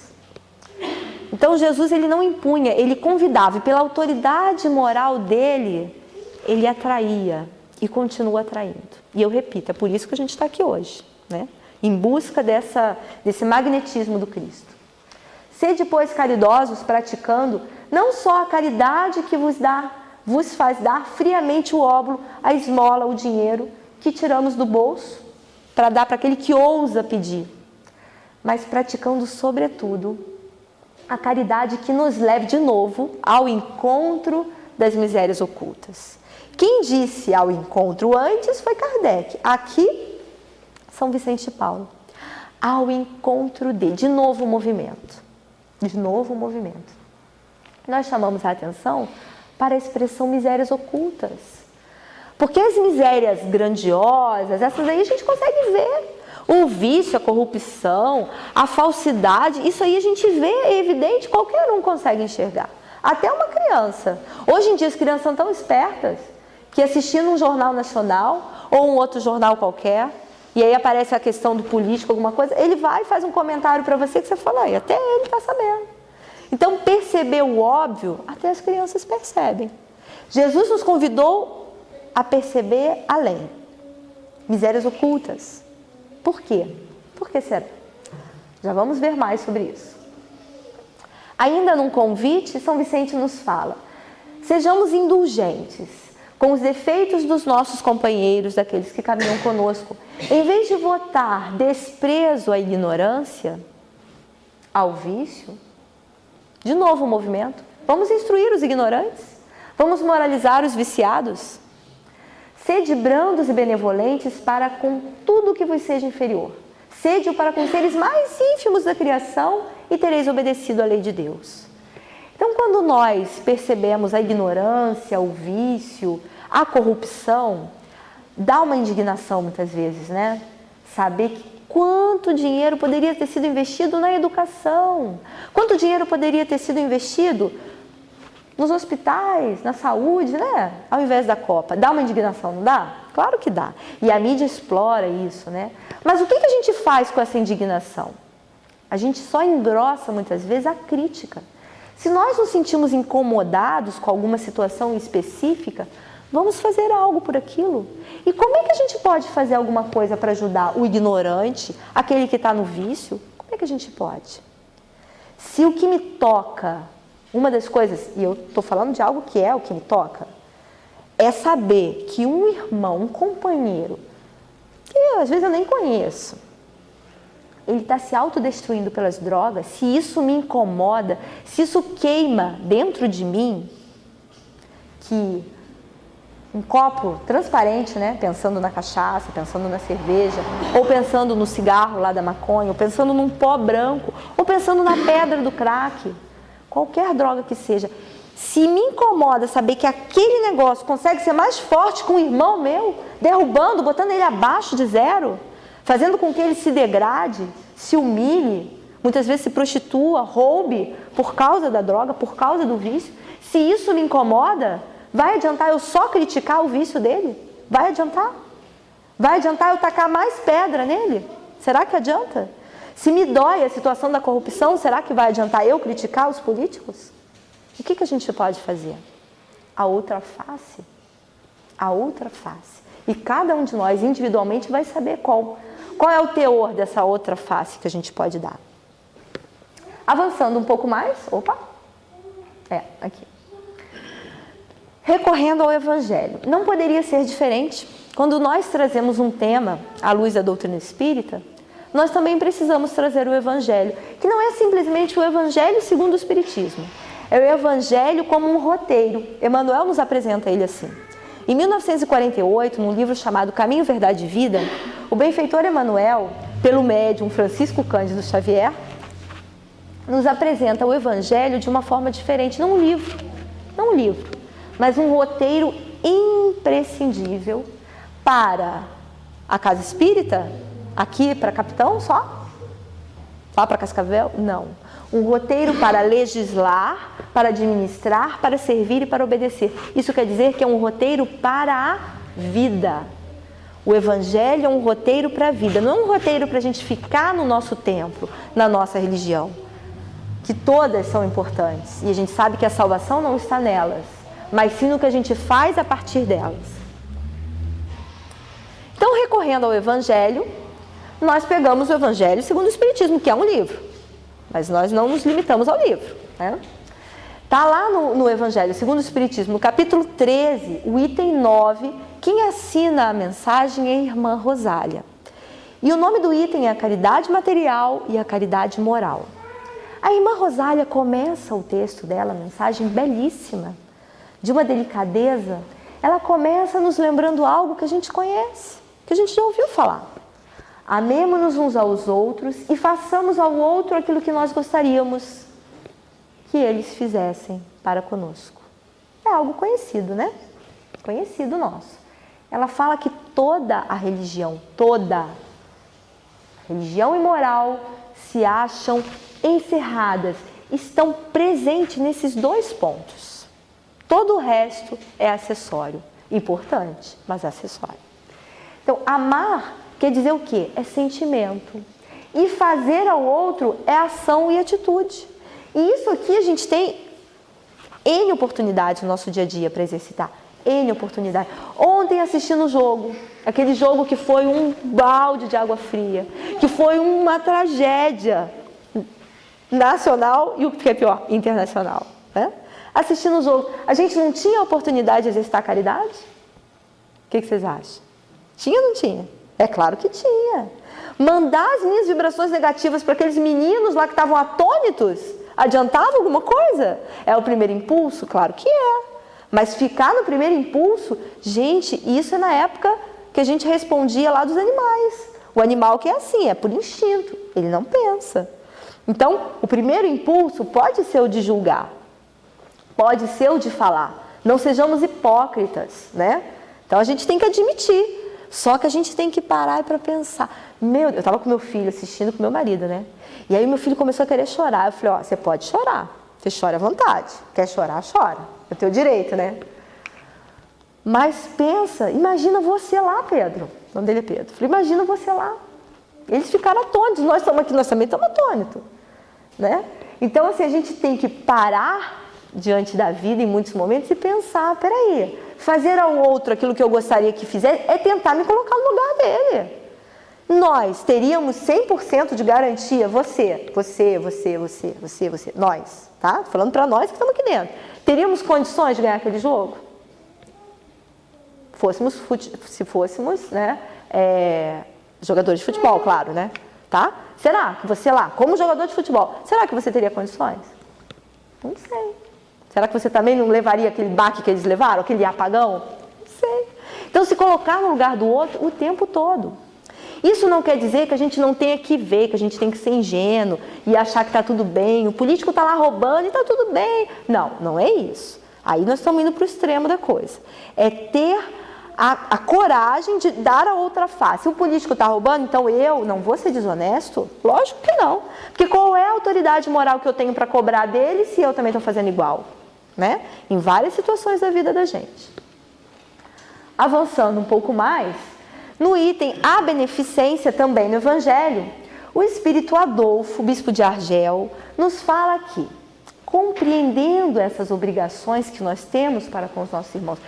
Então Jesus, ele não impunha, ele convidava, e pela autoridade moral dele, ele atraía e continua atraindo. E eu repito, é por isso que a gente está aqui hoje, né? Em busca desse magnetismo do Cristo. Sede, pois, caridosos, praticando não só a caridade que vos faz dar friamente o óbolo, a esmola, o dinheiro que tiramos do bolso para dar para aquele que ousa pedir, mas praticando, sobretudo, a caridade que nos leve de novo ao encontro das misérias ocultas. Quem disse ao encontro antes foi Kardec. Aqui, São Vicente de Paulo. Ao encontro de novo o movimento. De novo o movimento. Nós chamamos a atenção para a expressão misérias ocultas. Porque as misérias grandiosas, essas aí a gente consegue ver. O vício, a corrupção, a falsidade, isso aí a gente vê, é evidente, qualquer um consegue enxergar. Até uma criança. Hoje em dia as crianças são tão espertas que assistindo um jornal nacional ou um outro jornal qualquer, e aí aparece a questão do político, alguma coisa, ele vai e faz um comentário para você que você fala, e até ele está sabendo. Então, perceber o óbvio, até as crianças percebem. Jesus nos convidou a perceber além. Misérias ocultas. Por quê? Por que será? Já vamos ver mais sobre isso. Ainda num convite, São Vicente nos fala, sejamos indulgentes, com os defeitos dos nossos companheiros, daqueles que caminham conosco, em vez de votar desprezo à ignorância, ao vício, de novo o movimento, vamos instruir os ignorantes, vamos moralizar os viciados. Sede brandos e benevolentes para com tudo que vos seja inferior. Sede-o para com os seres mais ínfimos da criação e tereis obedecido à lei de Deus. Então, quando nós percebemos a ignorância, o vício, a corrupção, dá uma indignação muitas vezes, né? Saber que quanto dinheiro poderia ter sido investido na educação, quanto dinheiro poderia ter sido investido nos hospitais, na saúde, né? Ao invés da Copa. Dá uma indignação, não dá? Claro que dá. E a mídia explora isso, né? Mas o que a gente faz com essa indignação? A gente só engrossa muitas vezes a crítica. Se nós nos sentimos incomodados com alguma situação específica, vamos fazer algo por aquilo. E como é que a gente pode fazer alguma coisa para ajudar o ignorante, aquele que está no vício? Como é que a gente pode? Se o que me toca, uma das coisas, e eu estou falando de algo que é o que me toca, é saber que um irmão, um companheiro, que às vezes eu nem conheço, ele está se autodestruindo pelas drogas, se isso me incomoda, se isso queima dentro de mim, que um copo transparente, né, pensando na cachaça, pensando na cerveja, ou pensando no cigarro lá da maconha, ou pensando num pó branco, ou pensando na pedra do crack, qualquer droga que seja, se me incomoda saber que aquele negócio consegue ser mais forte que um irmão meu, derrubando, botando ele abaixo de zero, fazendo com que ele se degrade, se humilhe, muitas vezes se prostitua, roube por causa da droga, por causa do vício, se isso me incomoda, vai adiantar eu só criticar o vício dele? Vai adiantar? Vai adiantar eu tacar mais pedra nele? Será que adianta? Se me dói a situação da corrupção, será que vai adiantar eu criticar os políticos? O que a gente pode fazer? A outra face. A outra face. E cada um de nós individualmente vai saber qual é o teor dessa outra face que a gente pode dar. Avançando um pouco mais. Opa! Aqui. Recorrendo ao Evangelho. Não poderia ser diferente. Quando nós trazemos um tema à luz da doutrina espírita, nós também precisamos trazer o Evangelho, que não é simplesmente o Evangelho segundo o Espiritismo. É o Evangelho como um roteiro. Emmanuel nos apresenta ele assim. Em 1948, num livro chamado Caminho, Verdade e Vida, o benfeitor Emmanuel, pelo médium Francisco Cândido Xavier, nos apresenta o Evangelho de uma forma diferente, não um livro, mas um roteiro imprescindível para a casa espírita, aqui para Capitão só? Lá para Cascavel? Não. Um roteiro para legislar, para administrar, para servir e para obedecer. Isso quer dizer que é um roteiro para a vida. O Evangelho é um roteiro para a vida, não é um roteiro para a gente ficar no nosso templo, na nossa religião, que todas são importantes. E a gente sabe que a salvação não está nelas, mas sim no que a gente faz a partir delas. Então, recorrendo ao Evangelho, nós pegamos o Evangelho segundo o Espiritismo, que é um livro. Mas nós não nos limitamos ao livro, né? Está lá no Evangelho segundo o Espiritismo, no capítulo 13, o item 9, quem assina a mensagem é a irmã Rosália. E o nome do item é a caridade material e a caridade moral. A irmã Rosália começa o texto dela, a mensagem belíssima, de uma delicadeza. Ela começa nos lembrando algo que a gente conhece, que a gente já ouviu falar. Amemo-nos uns aos outros e façamos ao outro aquilo que nós gostaríamos que eles fizessem para conosco. É algo conhecido, né? Conhecido nosso. Ela fala que toda a religião e moral se acham encerradas, estão presentes nesses dois pontos. Todo o resto é acessório, importante, mas acessório. Então, amar quer dizer o quê? É sentimento. E fazer ao outro é ação e atitude. E isso aqui a gente tem N oportunidades no nosso dia a dia para exercitar. N oportunidades. Ontem assistindo o jogo, aquele jogo que foi um balde de água fria, que foi uma tragédia nacional e o que é pior, internacional, né? assistindo o jogo. A gente não tinha a oportunidade de exercitar a caridade? O que vocês acham? Tinha ou não tinha? É claro que tinha. Mandar as minhas vibrações negativas para aqueles meninos lá que estavam atônitos, adiantava alguma coisa? É o primeiro impulso? Claro que é. Mas ficar no primeiro impulso, gente, isso é na época que a gente respondia lá dos animais. O animal que é assim, é por instinto, ele não pensa. Então, o primeiro impulso pode ser o de julgar, pode ser o de falar. Não sejamos hipócritas, né? Então, a gente tem que admitir. Só que a gente tem que parar para pensar. Eu estava com meu filho assistindo com meu marido, né? E aí meu filho começou a querer chorar. Eu falei, você pode chorar. Você chora à vontade. Quer chorar, chora. É o teu direito, né? Mas pensa, imagina você lá, Pedro. O nome dele é Pedro. Eu falei, imagina você lá. Eles ficaram atônitos. Nós estamos aqui, nós também estamos atônitos, né? Então, assim, a gente tem que parar diante da vida em muitos momentos e pensar, peraí, fazer ao outro aquilo que eu gostaria que fizesse é tentar me colocar no lugar dele. Nós teríamos 100% de garantia, você, nós, tá? Falando para nós que estamos aqui dentro. Teríamos condições de ganhar aquele jogo? Se fôssemos, né, jogadores de futebol, claro, né? Tá? Será que você lá, como jogador de futebol, será que você teria condições? Não sei. Será que você também não levaria aquele baque que eles levaram, aquele apagão? Não sei. Então, se colocar no lugar do outro o tempo todo. Isso não quer dizer que a gente não tenha que ver, que a gente tem que ser ingênuo e achar que está tudo bem, o político está lá roubando e está tudo bem. Não, não é isso. Aí nós estamos indo para o extremo da coisa. É ter a coragem de dar a outra face. Se o político está roubando, então eu não vou ser desonesto? Lógico que não. Porque qual é a autoridade moral que eu tenho para cobrar dele se eu também estou fazendo igual? Né? Em várias situações da vida da gente. Avançando um pouco mais, no item A beneficência, também no Evangelho, o Espírito Adolfo, bispo de Argel, nos fala aqui, compreendendo essas obrigações que nós temos para com os nossos irmãos,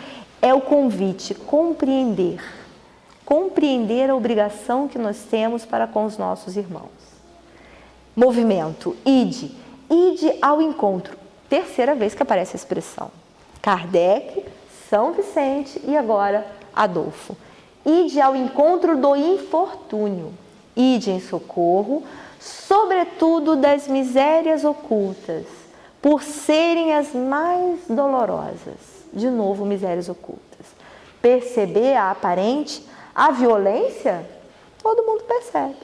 é o convite, compreender a obrigação que nós temos para com os nossos irmãos. Movimento, ide ao encontro. Terceira vez que aparece a expressão. Kardec, São Vicente e agora Adolfo. Ide ao encontro do infortúnio. Ide em socorro, sobretudo das misérias ocultas, por serem as mais dolorosas. De novo, misérias ocultas. Perceber a aparente, a violência, todo mundo percebe.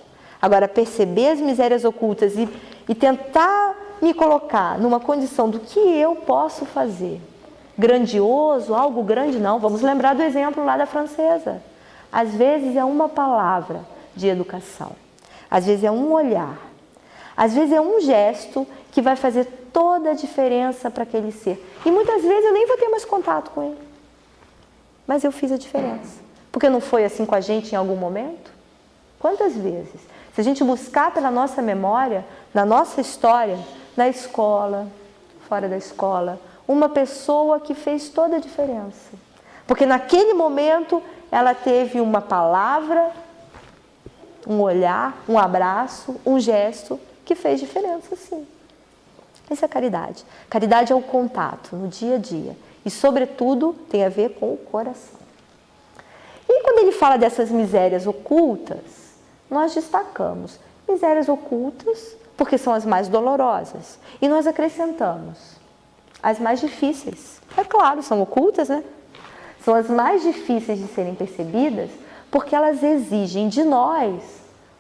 Agora, perceber as misérias ocultas e tentar me colocar numa condição do que eu posso fazer. Grandioso, algo grande, não. Vamos lembrar do exemplo lá da francesa. Às vezes é uma palavra de educação. Às vezes é um olhar. Às vezes é um gesto que vai fazer toda a diferença para aquele ser. E muitas vezes eu nem vou ter mais contato com ele. Mas eu fiz a diferença. Porque não foi assim com a gente em algum momento? Quantas vezes? Se a gente buscar pela nossa memória, na nossa história, na escola, fora da escola, uma pessoa que fez toda a diferença. Porque naquele momento ela teve uma palavra, um olhar, um abraço, um gesto que fez diferença, sim. Isso é caridade. Caridade é o contato no dia a dia. E, sobretudo, tem a ver com o coração. E quando ele fala dessas misérias ocultas, nós destacamos misérias ocultas, porque são as mais dolorosas. E nós acrescentamos as mais difíceis. É claro, são ocultas, né? São as mais difíceis de serem percebidas, porque elas exigem de nós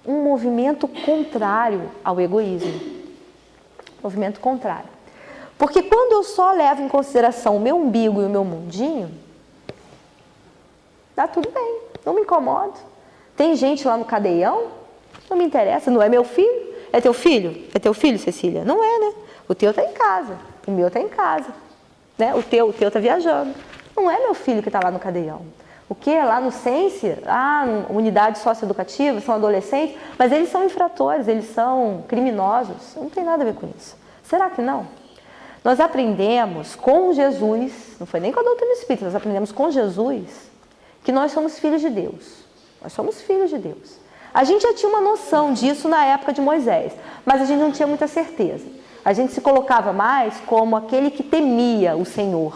um movimento contrário ao egoísmo. Movimento contrário. Porque quando eu só levo em consideração o meu umbigo e o meu mundinho, dá tudo bem, não me incomodo. Tem gente lá no cadeião, não me interessa, não é meu filho. É teu filho? É teu filho, Cecília? Não é, né? O teu está em casa, o meu está em casa. Né? O teu está viajando. Não é meu filho que está lá no cadeião. O que? Lá no Sense, unidade socioeducativa, são adolescentes, mas eles são infratores, eles são criminosos. Não tem nada a ver com isso. Será que não? Nós aprendemos com Jesus, não foi nem com a doutrina espírita, nós aprendemos com Jesus, que nós somos filhos de Deus. Nós somos filhos de Deus. A gente já tinha uma noção disso na época de Moisés, mas a gente não tinha muita certeza. A gente se colocava mais como aquele que temia o Senhor.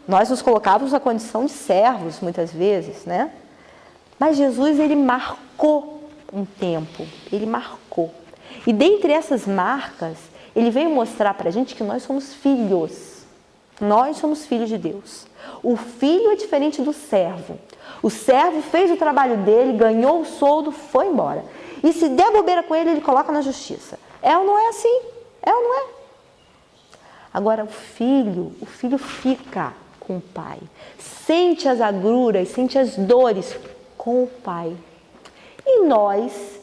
Nós nos colocávamos na condição de servos, muitas vezes, né? Mas Jesus, ele marcou um tempo, ele marcou. E dentre essas marcas, ele veio mostrar para a gente que nós somos filhos. Nós somos filhos de Deus. O filho é diferente do servo. O servo fez o trabalho dele, ganhou o soldo, foi embora. E se der bobeira com ele, ele coloca na justiça. É ou não é assim? É ou não é? Agora, o filho fica com o pai. Sente as agruras, sente as dores com o pai. E nós,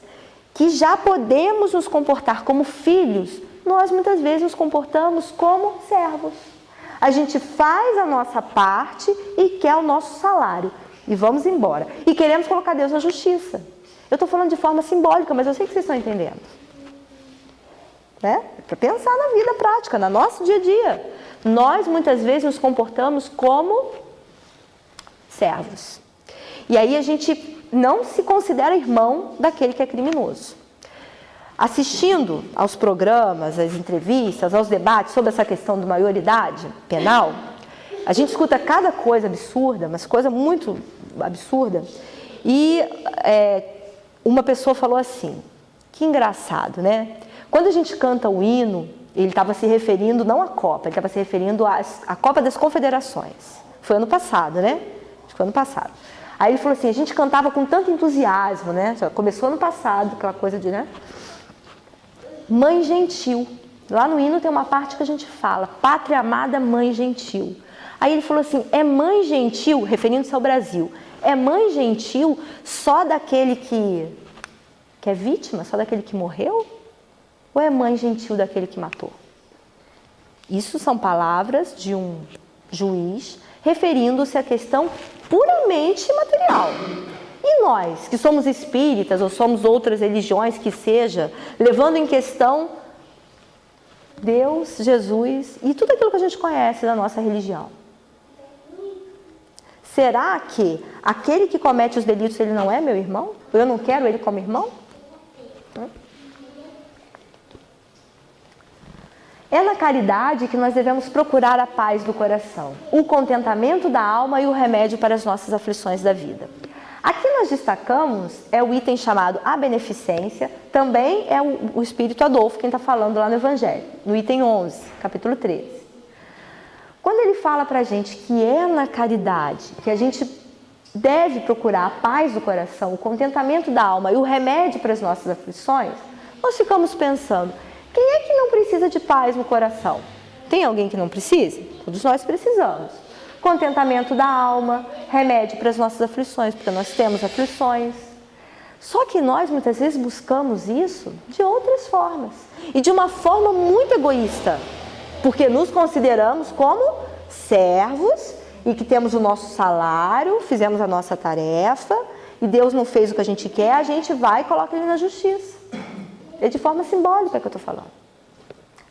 que já podemos nos comportar como filhos, nós muitas vezes nos comportamos como servos. A gente faz a nossa parte e quer o nosso salário. E vamos embora. E queremos colocar Deus na justiça. Eu estou falando de forma simbólica, mas eu sei que vocês estão entendendo. Né? Para pensar na vida prática, no nosso dia a dia. Nós muitas vezes nos comportamos como servos. E aí a gente não se considera irmão daquele que é criminoso. Assistindo aos programas, às entrevistas, aos debates sobre essa questão de maioridade penal, a gente escuta cada coisa absurda, mas coisa muito absurda. E uma pessoa falou assim, que engraçado, né? Quando a gente canta o hino, ele estava se referindo não à Copa, ele estava se referindo à Copa das Confederações. Foi ano passado, né? Acho que foi ano passado. Aí ele falou assim, a gente cantava com tanto entusiasmo, né? Já começou ano passado, aquela coisa de, né? Mãe gentil. Lá no hino tem uma parte que a gente fala, pátria amada, mãe gentil. Aí ele falou assim, é mãe gentil, referindo-se ao Brasil, é mãe gentil só daquele que é vítima, só daquele que morreu? Ou é mãe gentil daquele que matou? Isso são palavras de um juiz referindo-se à questão puramente material. E nós, que somos espíritas ou somos outras religiões que seja, levando em questão Deus, Jesus e tudo aquilo que a gente conhece da nossa religião. Será que aquele que comete os delitos, ele não é meu irmão? Eu não quero ele como irmão? É na caridade que nós devemos procurar a paz do coração, o contentamento da alma e o remédio para as nossas aflições da vida. Aqui nós destacamos, o item chamado a beneficência, também é o Espírito Adolfo quem está falando lá no Evangelho, no item 11, capítulo 13. Quando ele fala para a gente que é na caridade que a gente deve procurar a paz do coração, o contentamento da alma e o remédio para as nossas aflições, nós ficamos pensando, quem é que não precisa de paz no coração? Tem alguém que não precisa? Todos nós precisamos. Contentamento da alma, remédio para as nossas aflições, porque nós temos aflições. Só que nós muitas vezes buscamos isso de outras formas. E de uma forma muito egoísta. Porque nos consideramos como servos e que temos o nosso salário, fizemos a nossa tarefa e Deus não fez o que a gente quer, a gente vai e coloca ele na justiça. É de forma simbólica que eu estou falando.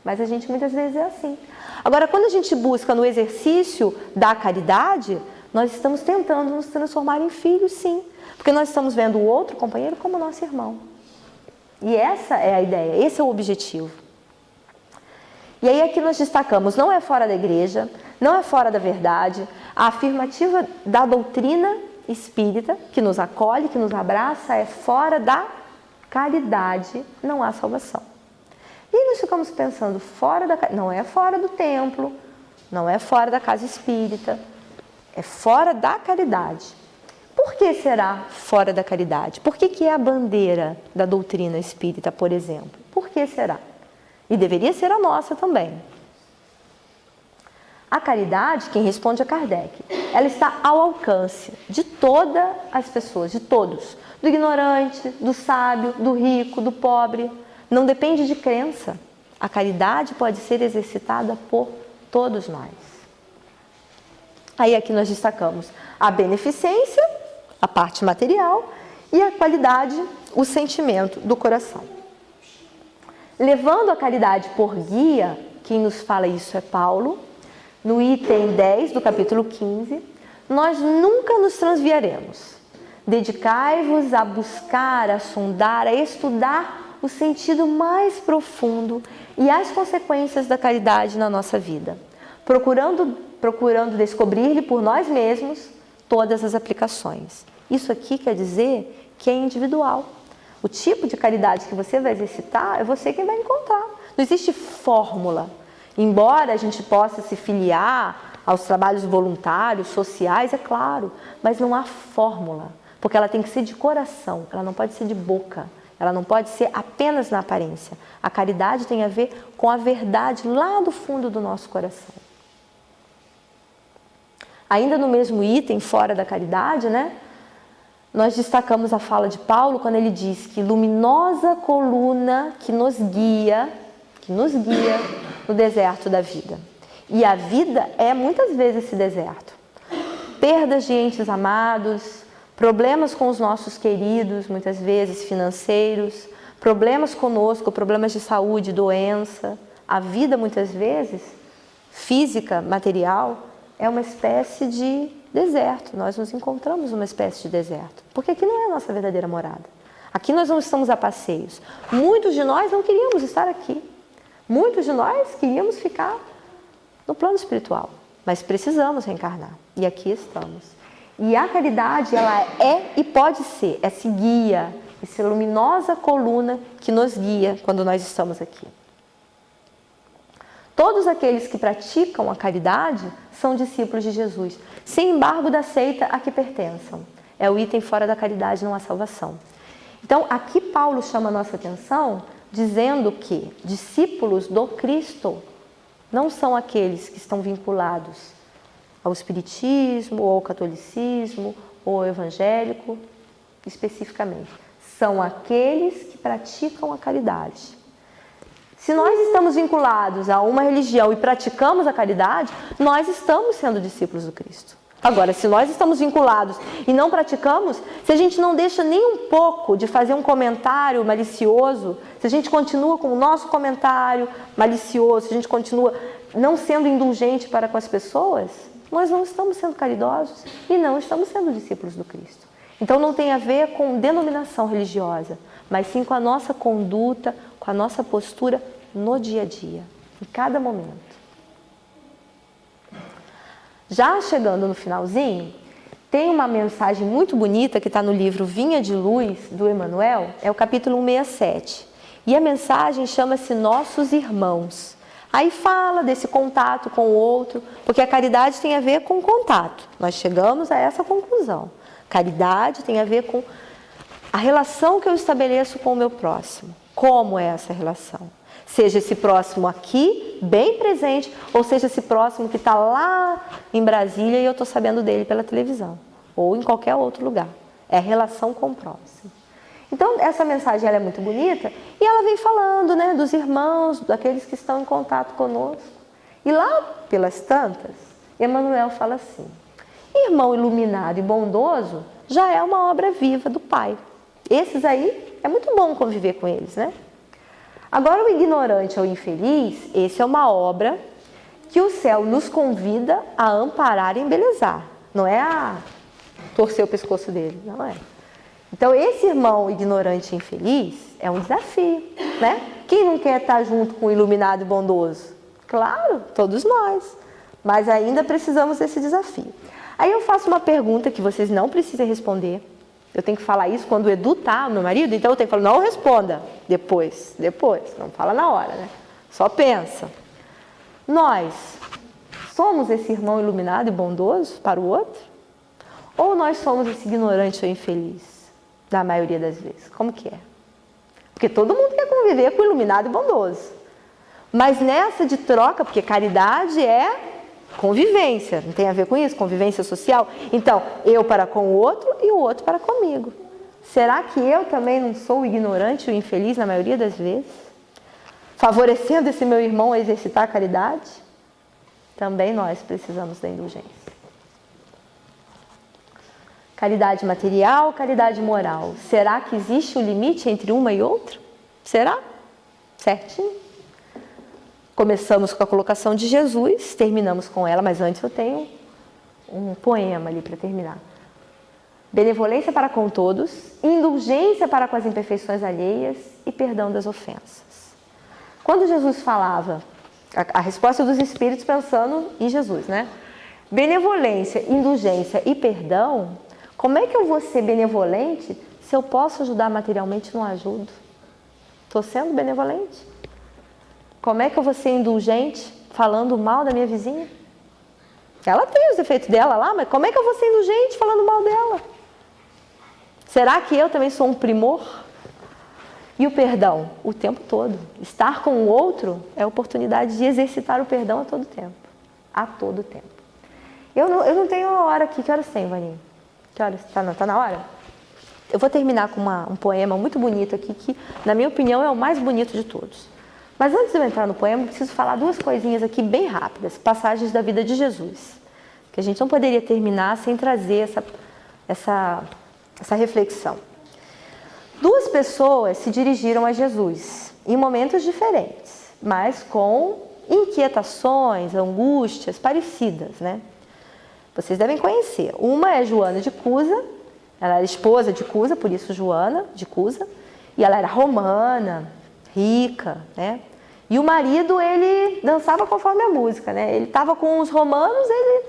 Mas a gente muitas vezes é assim. Agora, quando a gente busca no exercício da caridade, nós estamos tentando nos transformar em filhos, sim. Porque nós estamos vendo o outro companheiro como nosso irmão. E essa é a ideia, esse é o objetivo. E aí aqui nós destacamos, não é fora da igreja, não é fora da verdade, a afirmativa da doutrina espírita, que nos acolhe, que nos abraça, é fora da caridade, não há salvação. E nós ficamos pensando, não é fora do templo, não é fora da casa espírita, é fora da caridade. Por que será fora da caridade? Por que é a bandeira da doutrina espírita, por exemplo? Por que será? E deveria ser a nossa também. A caridade, quem responde é Kardec, ela está ao alcance de todas as pessoas, de todos. Do ignorante, do sábio, do rico, do pobre. Não depende de crença. A caridade pode ser exercitada por todos nós. Aí aqui nós destacamos a beneficência, a parte material, e a qualidade, o sentimento do coração. Levando a caridade por guia, quem nos fala isso é Paulo, no item 10 do capítulo 15, nós nunca nos transviaremos. Dedicai-vos a buscar, a sondar, a estudar o sentido mais profundo e as consequências da caridade na nossa vida, procurando descobrir-lhe por nós mesmos todas as aplicações. Isso aqui quer dizer que é individual. O tipo de caridade que você vai exercitar é você quem vai encontrar. Não existe fórmula. Embora a gente possa se filiar aos trabalhos voluntários, sociais, é claro, mas não há fórmula, porque ela tem que ser de coração, ela não pode ser de boca, ela não pode ser apenas na aparência. A caridade tem a ver com a verdade lá do fundo do nosso coração. Ainda no mesmo item, fora da caridade, né? Nós destacamos a fala de Paulo quando ele diz que luminosa coluna que nos guia no deserto da vida. E a vida é muitas vezes esse deserto. Perdas de entes amados, problemas com os nossos queridos, muitas vezes financeiros, problemas conosco, problemas de saúde, doença. A vida muitas vezes, física, material, é uma espécie de deserto. Nós nos encontramos numa espécie de deserto, porque aqui não é a nossa verdadeira morada. Aqui nós não estamos a passeios. Muitos de nós não queríamos estar aqui. Muitos de nós queríamos ficar no plano espiritual, mas precisamos reencarnar. E aqui estamos. E a caridade, ela é e pode ser esse guia, essa luminosa coluna que nos guia quando nós estamos aqui. Todos aqueles que praticam a caridade são discípulos de Jesus, sem embargo da seita a que pertençam. É o item fora da caridade, não há salvação. Então, aqui Paulo chama a nossa atenção dizendo que discípulos do Cristo não são aqueles que estão vinculados ao espiritismo, ou ao catolicismo, ou ao evangélico, especificamente. São aqueles que praticam a caridade. Se nós estamos vinculados a uma religião e praticamos a caridade, nós estamos sendo discípulos do Cristo. Agora, se nós estamos vinculados e não praticamos, se a gente não deixa nem um pouco de fazer um comentário malicioso, se a gente continua com o nosso comentário malicioso, se a gente continua não sendo indulgente para com as pessoas, nós não estamos sendo caridosos e não estamos sendo discípulos do Cristo. Então não tem a ver com denominação religiosa, mas sim com a nossa conduta, com a nossa postura no dia a dia, em cada momento. Já chegando no finalzinho, tem uma mensagem muito bonita que está no livro Vinha de Luz, do Emmanuel, é o capítulo 167. E a mensagem chama-se Nossos Irmãos. Aí fala desse contato com o outro, porque a caridade tem a ver com contato. Nós chegamos a essa conclusão. Caridade tem a ver com a relação que eu estabeleço com o meu próximo. Como é essa relação? Seja esse próximo aqui, bem presente, ou seja esse próximo que está lá em Brasília e eu estou sabendo dele pela televisão, ou em qualquer outro lugar. É a relação com o próximo. Então, essa mensagem ela é muito bonita e ela vem falando, né, dos irmãos, daqueles que estão em contato conosco. E lá, pelas tantas, Emmanuel fala assim: irmão iluminado e bondoso já é uma obra viva do Pai. Esses aí, é muito bom conviver com eles, né? Agora, o ignorante ou infeliz, esse é uma obra que o céu nos convida a amparar e embelezar. Não é a torcer o pescoço dele, não é. Então, esse irmão ignorante e infeliz é um desafio, né? Quem não quer estar junto com o iluminado e bondoso? Claro, todos nós. Mas ainda precisamos desse desafio. Aí eu faço uma pergunta que vocês não precisam responder. Eu tenho que falar isso quando o Edu tá, meu marido, então eu tenho que falar, não responda. Depois, não fala na hora, né? Só pensa. Nós somos esse irmão iluminado e bondoso para o outro? Ou nós somos esse ignorante ou infeliz? Na maioria das vezes. Como que é? Porque todo mundo quer conviver com o iluminado e bondoso. Mas nessa de troca, porque caridade é convivência, não tem a ver com isso? Convivência social? Então, eu para com o outro e o outro para comigo. Será que eu também não sou o ignorante ou infeliz na maioria das vezes? Favorecendo esse meu irmão a exercitar a caridade? Também nós precisamos da indulgência. Caridade material, caridade moral. Será que existe o limite entre uma e outra? Será? Certinho. Começamos com a colocação de Jesus, terminamos com ela, mas antes eu tenho um poema ali para terminar. benevolência para com todos, indulgência para com as imperfeições alheias e perdão das ofensas. Quando Jesus falava, a resposta dos espíritos pensando em Jesus, né? Benevolência, indulgência e perdão, como é que eu vou ser benevolente se eu posso ajudar materialmente e não ajudo? Estou sendo benevolente? Como é que eu vou ser indulgente falando mal da minha vizinha? Ela tem os defeitos dela lá, mas como é que eu vou ser indulgente falando mal dela? Será que eu também sou um primor? E o perdão? O tempo todo. Estar com o outro é a oportunidade de exercitar o perdão a todo tempo. A todo tempo. Eu não tenho hora aqui. Que horas tem, Vaninha? Que horas? Tá na hora? Eu vou terminar com um poema muito bonito aqui, que, na minha opinião, é o mais bonito de todos. Mas antes de eu entrar no poema, eu preciso falar duas coisinhas aqui bem rápidas, passagens da vida de Jesus, que a gente não poderia terminar sem trazer essa reflexão. Duas pessoas se dirigiram a Jesus, em momentos diferentes, mas com inquietações, angústias parecidas, né? Vocês devem conhecer. Uma é Joana de Cusa, ela era esposa de Cusa, por isso Joana de Cusa, e ela era romana, rica, né? E o marido, ele dançava conforme a música, né? Ele estava com os romanos, ele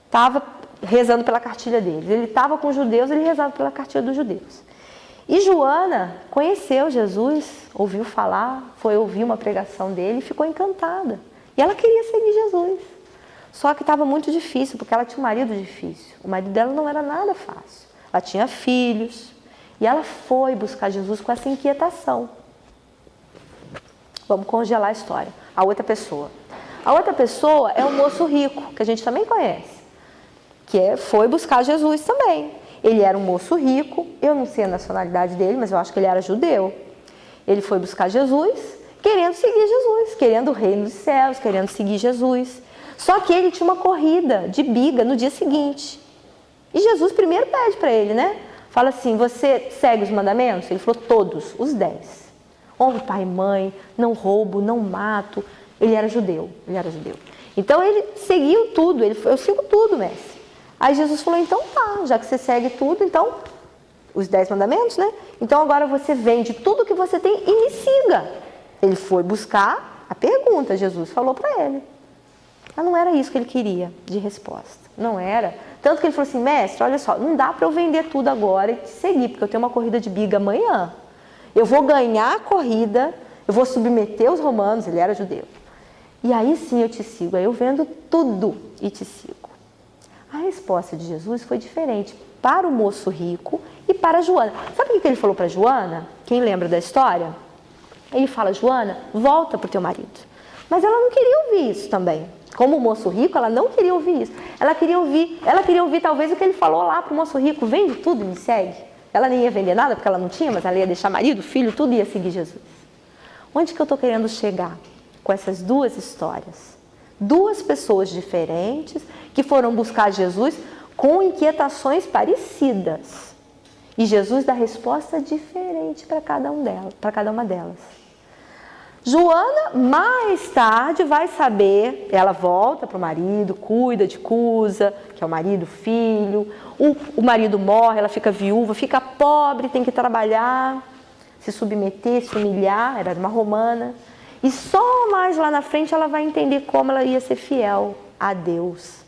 estava rezando pela cartilha deles. Ele estava com os judeus, ele rezava pela cartilha dos judeus. E Joana conheceu Jesus, ouviu falar, foi ouvir uma pregação dele e ficou encantada. E ela queria seguir Jesus. Só que estava muito difícil, porque ela tinha um marido difícil. O marido dela não era nada fácil. Ela tinha filhos. E ela foi buscar Jesus com essa inquietação. Vamos congelar a história. A outra pessoa. A outra pessoa é o moço rico, que a gente também conhece. Que foi buscar Jesus também. Ele era um moço rico, eu não sei a nacionalidade dele, mas eu acho que ele era judeu. Ele foi buscar Jesus, querendo seguir Jesus, querendo o reino dos céus, querendo seguir Jesus. Só que ele tinha uma corrida de biga no dia seguinte. E Jesus primeiro pede para ele, né? Fala assim, você segue os mandamentos? Ele falou, todos, os 10. Honra pai e mãe, não roubo, não mato. Ele era judeu. Então ele seguiu tudo, eu sigo tudo, mestre. Aí Jesus falou, então tá, já que você segue tudo, então, os 10 mandamentos, né? Então agora você vende tudo que você tem e me siga. Ele foi buscar a pergunta, Jesus falou para ele. Mas não era isso que ele queria de resposta, não era. Tanto que ele falou assim, mestre, olha só, não dá para eu vender tudo agora e te seguir, porque eu tenho uma corrida de biga amanhã. Eu vou ganhar a corrida, eu vou submeter os romanos, ele era judeu. E aí sim eu te sigo, aí eu vendo tudo e te sigo. A resposta de Jesus foi diferente para o moço rico e para Joana. Sabe o que ele falou para Joana? Quem lembra da história? Ele fala, Joana, volta para o teu marido. Mas ela não queria ouvir isso também. Como o moço rico, ela não queria ouvir isso. Ela queria ouvir talvez o que ele falou lá para o moço rico, vende tudo e me segue. Ela nem ia vender nada porque ela não tinha, mas ela ia deixar marido, filho, tudo ia seguir Jesus. Onde que eu estou querendo chegar com essas duas histórias? Duas pessoas diferentes que foram buscar Jesus com inquietações parecidas. E Jesus dá resposta diferente para cada uma delas. Joana, mais tarde, vai saber, ela volta para o marido, cuida de Cusa, que é o marido, filho. O marido morre, ela fica viúva, fica pobre, tem que trabalhar, se submeter, se humilhar, era uma romana. E só mais lá na frente ela vai entender como ela ia ser fiel a Deus.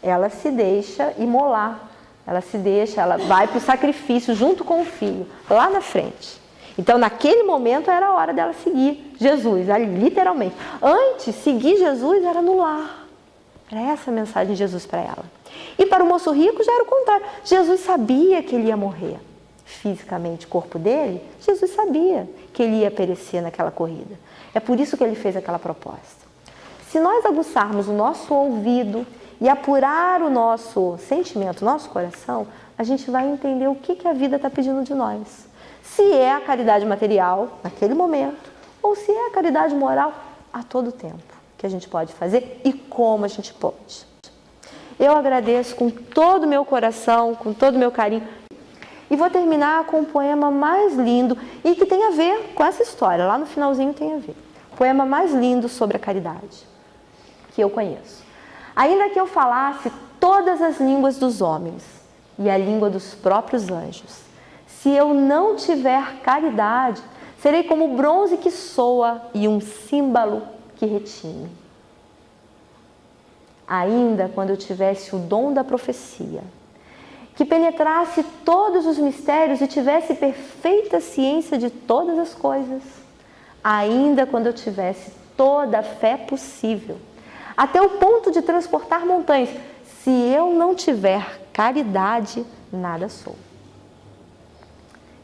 Ela se deixa imolar, ela vai para o sacrifício junto com o filho, lá na frente. Então, naquele momento era a hora dela seguir Jesus, ali, literalmente. Antes, seguir Jesus era no lar. Era essa a mensagem de Jesus para ela. E para o moço rico já era o contrário. Jesus sabia que ele ia morrer fisicamente, o corpo dele. Jesus sabia que ele ia perecer naquela corrida. É por isso que ele fez aquela proposta. Se nós aguçarmos o nosso ouvido e apurar o nosso sentimento, o nosso coração, a gente vai entender o que a vida está pedindo de nós. Se é a caridade material, naquele momento, ou se é a caridade moral, a todo tempo, que a gente pode fazer e como a gente pode. Eu agradeço com todo o meu coração, com todo o meu carinho. E vou terminar com um poema mais lindo e que tem a ver com essa história. Lá no finalzinho tem a ver. O poema mais lindo sobre a caridade que eu conheço. Ainda que eu falasse todas as línguas dos homens e a língua dos próprios anjos. Se eu não tiver caridade, serei como o bronze que soa e um símbolo que retine. Ainda quando eu tivesse o dom da profecia, que penetrasse todos os mistérios e tivesse perfeita ciência de todas as coisas, ainda quando eu tivesse toda a fé possível, até o ponto de transportar montanhas, se eu não tiver caridade, nada sou.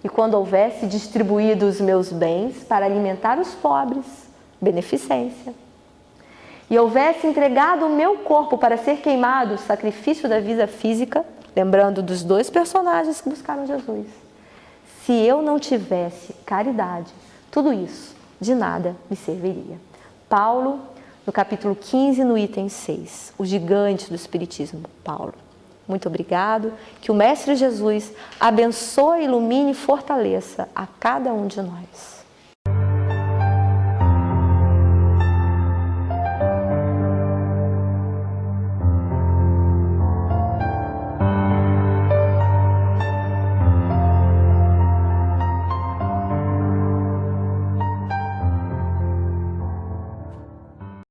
E quando houvesse distribuído os meus bens para alimentar os pobres, beneficência, e houvesse entregado o meu corpo para ser queimado, sacrifício da vida física, lembrando dos dois personagens que buscaram Jesus, se eu não tivesse caridade, tudo isso de nada me serviria. Paulo, no capítulo 15, no item 6, o gigante do Espiritismo, Paulo. Muito obrigado, que o Mestre Jesus abençoe, ilumine e fortaleça a cada um de nós.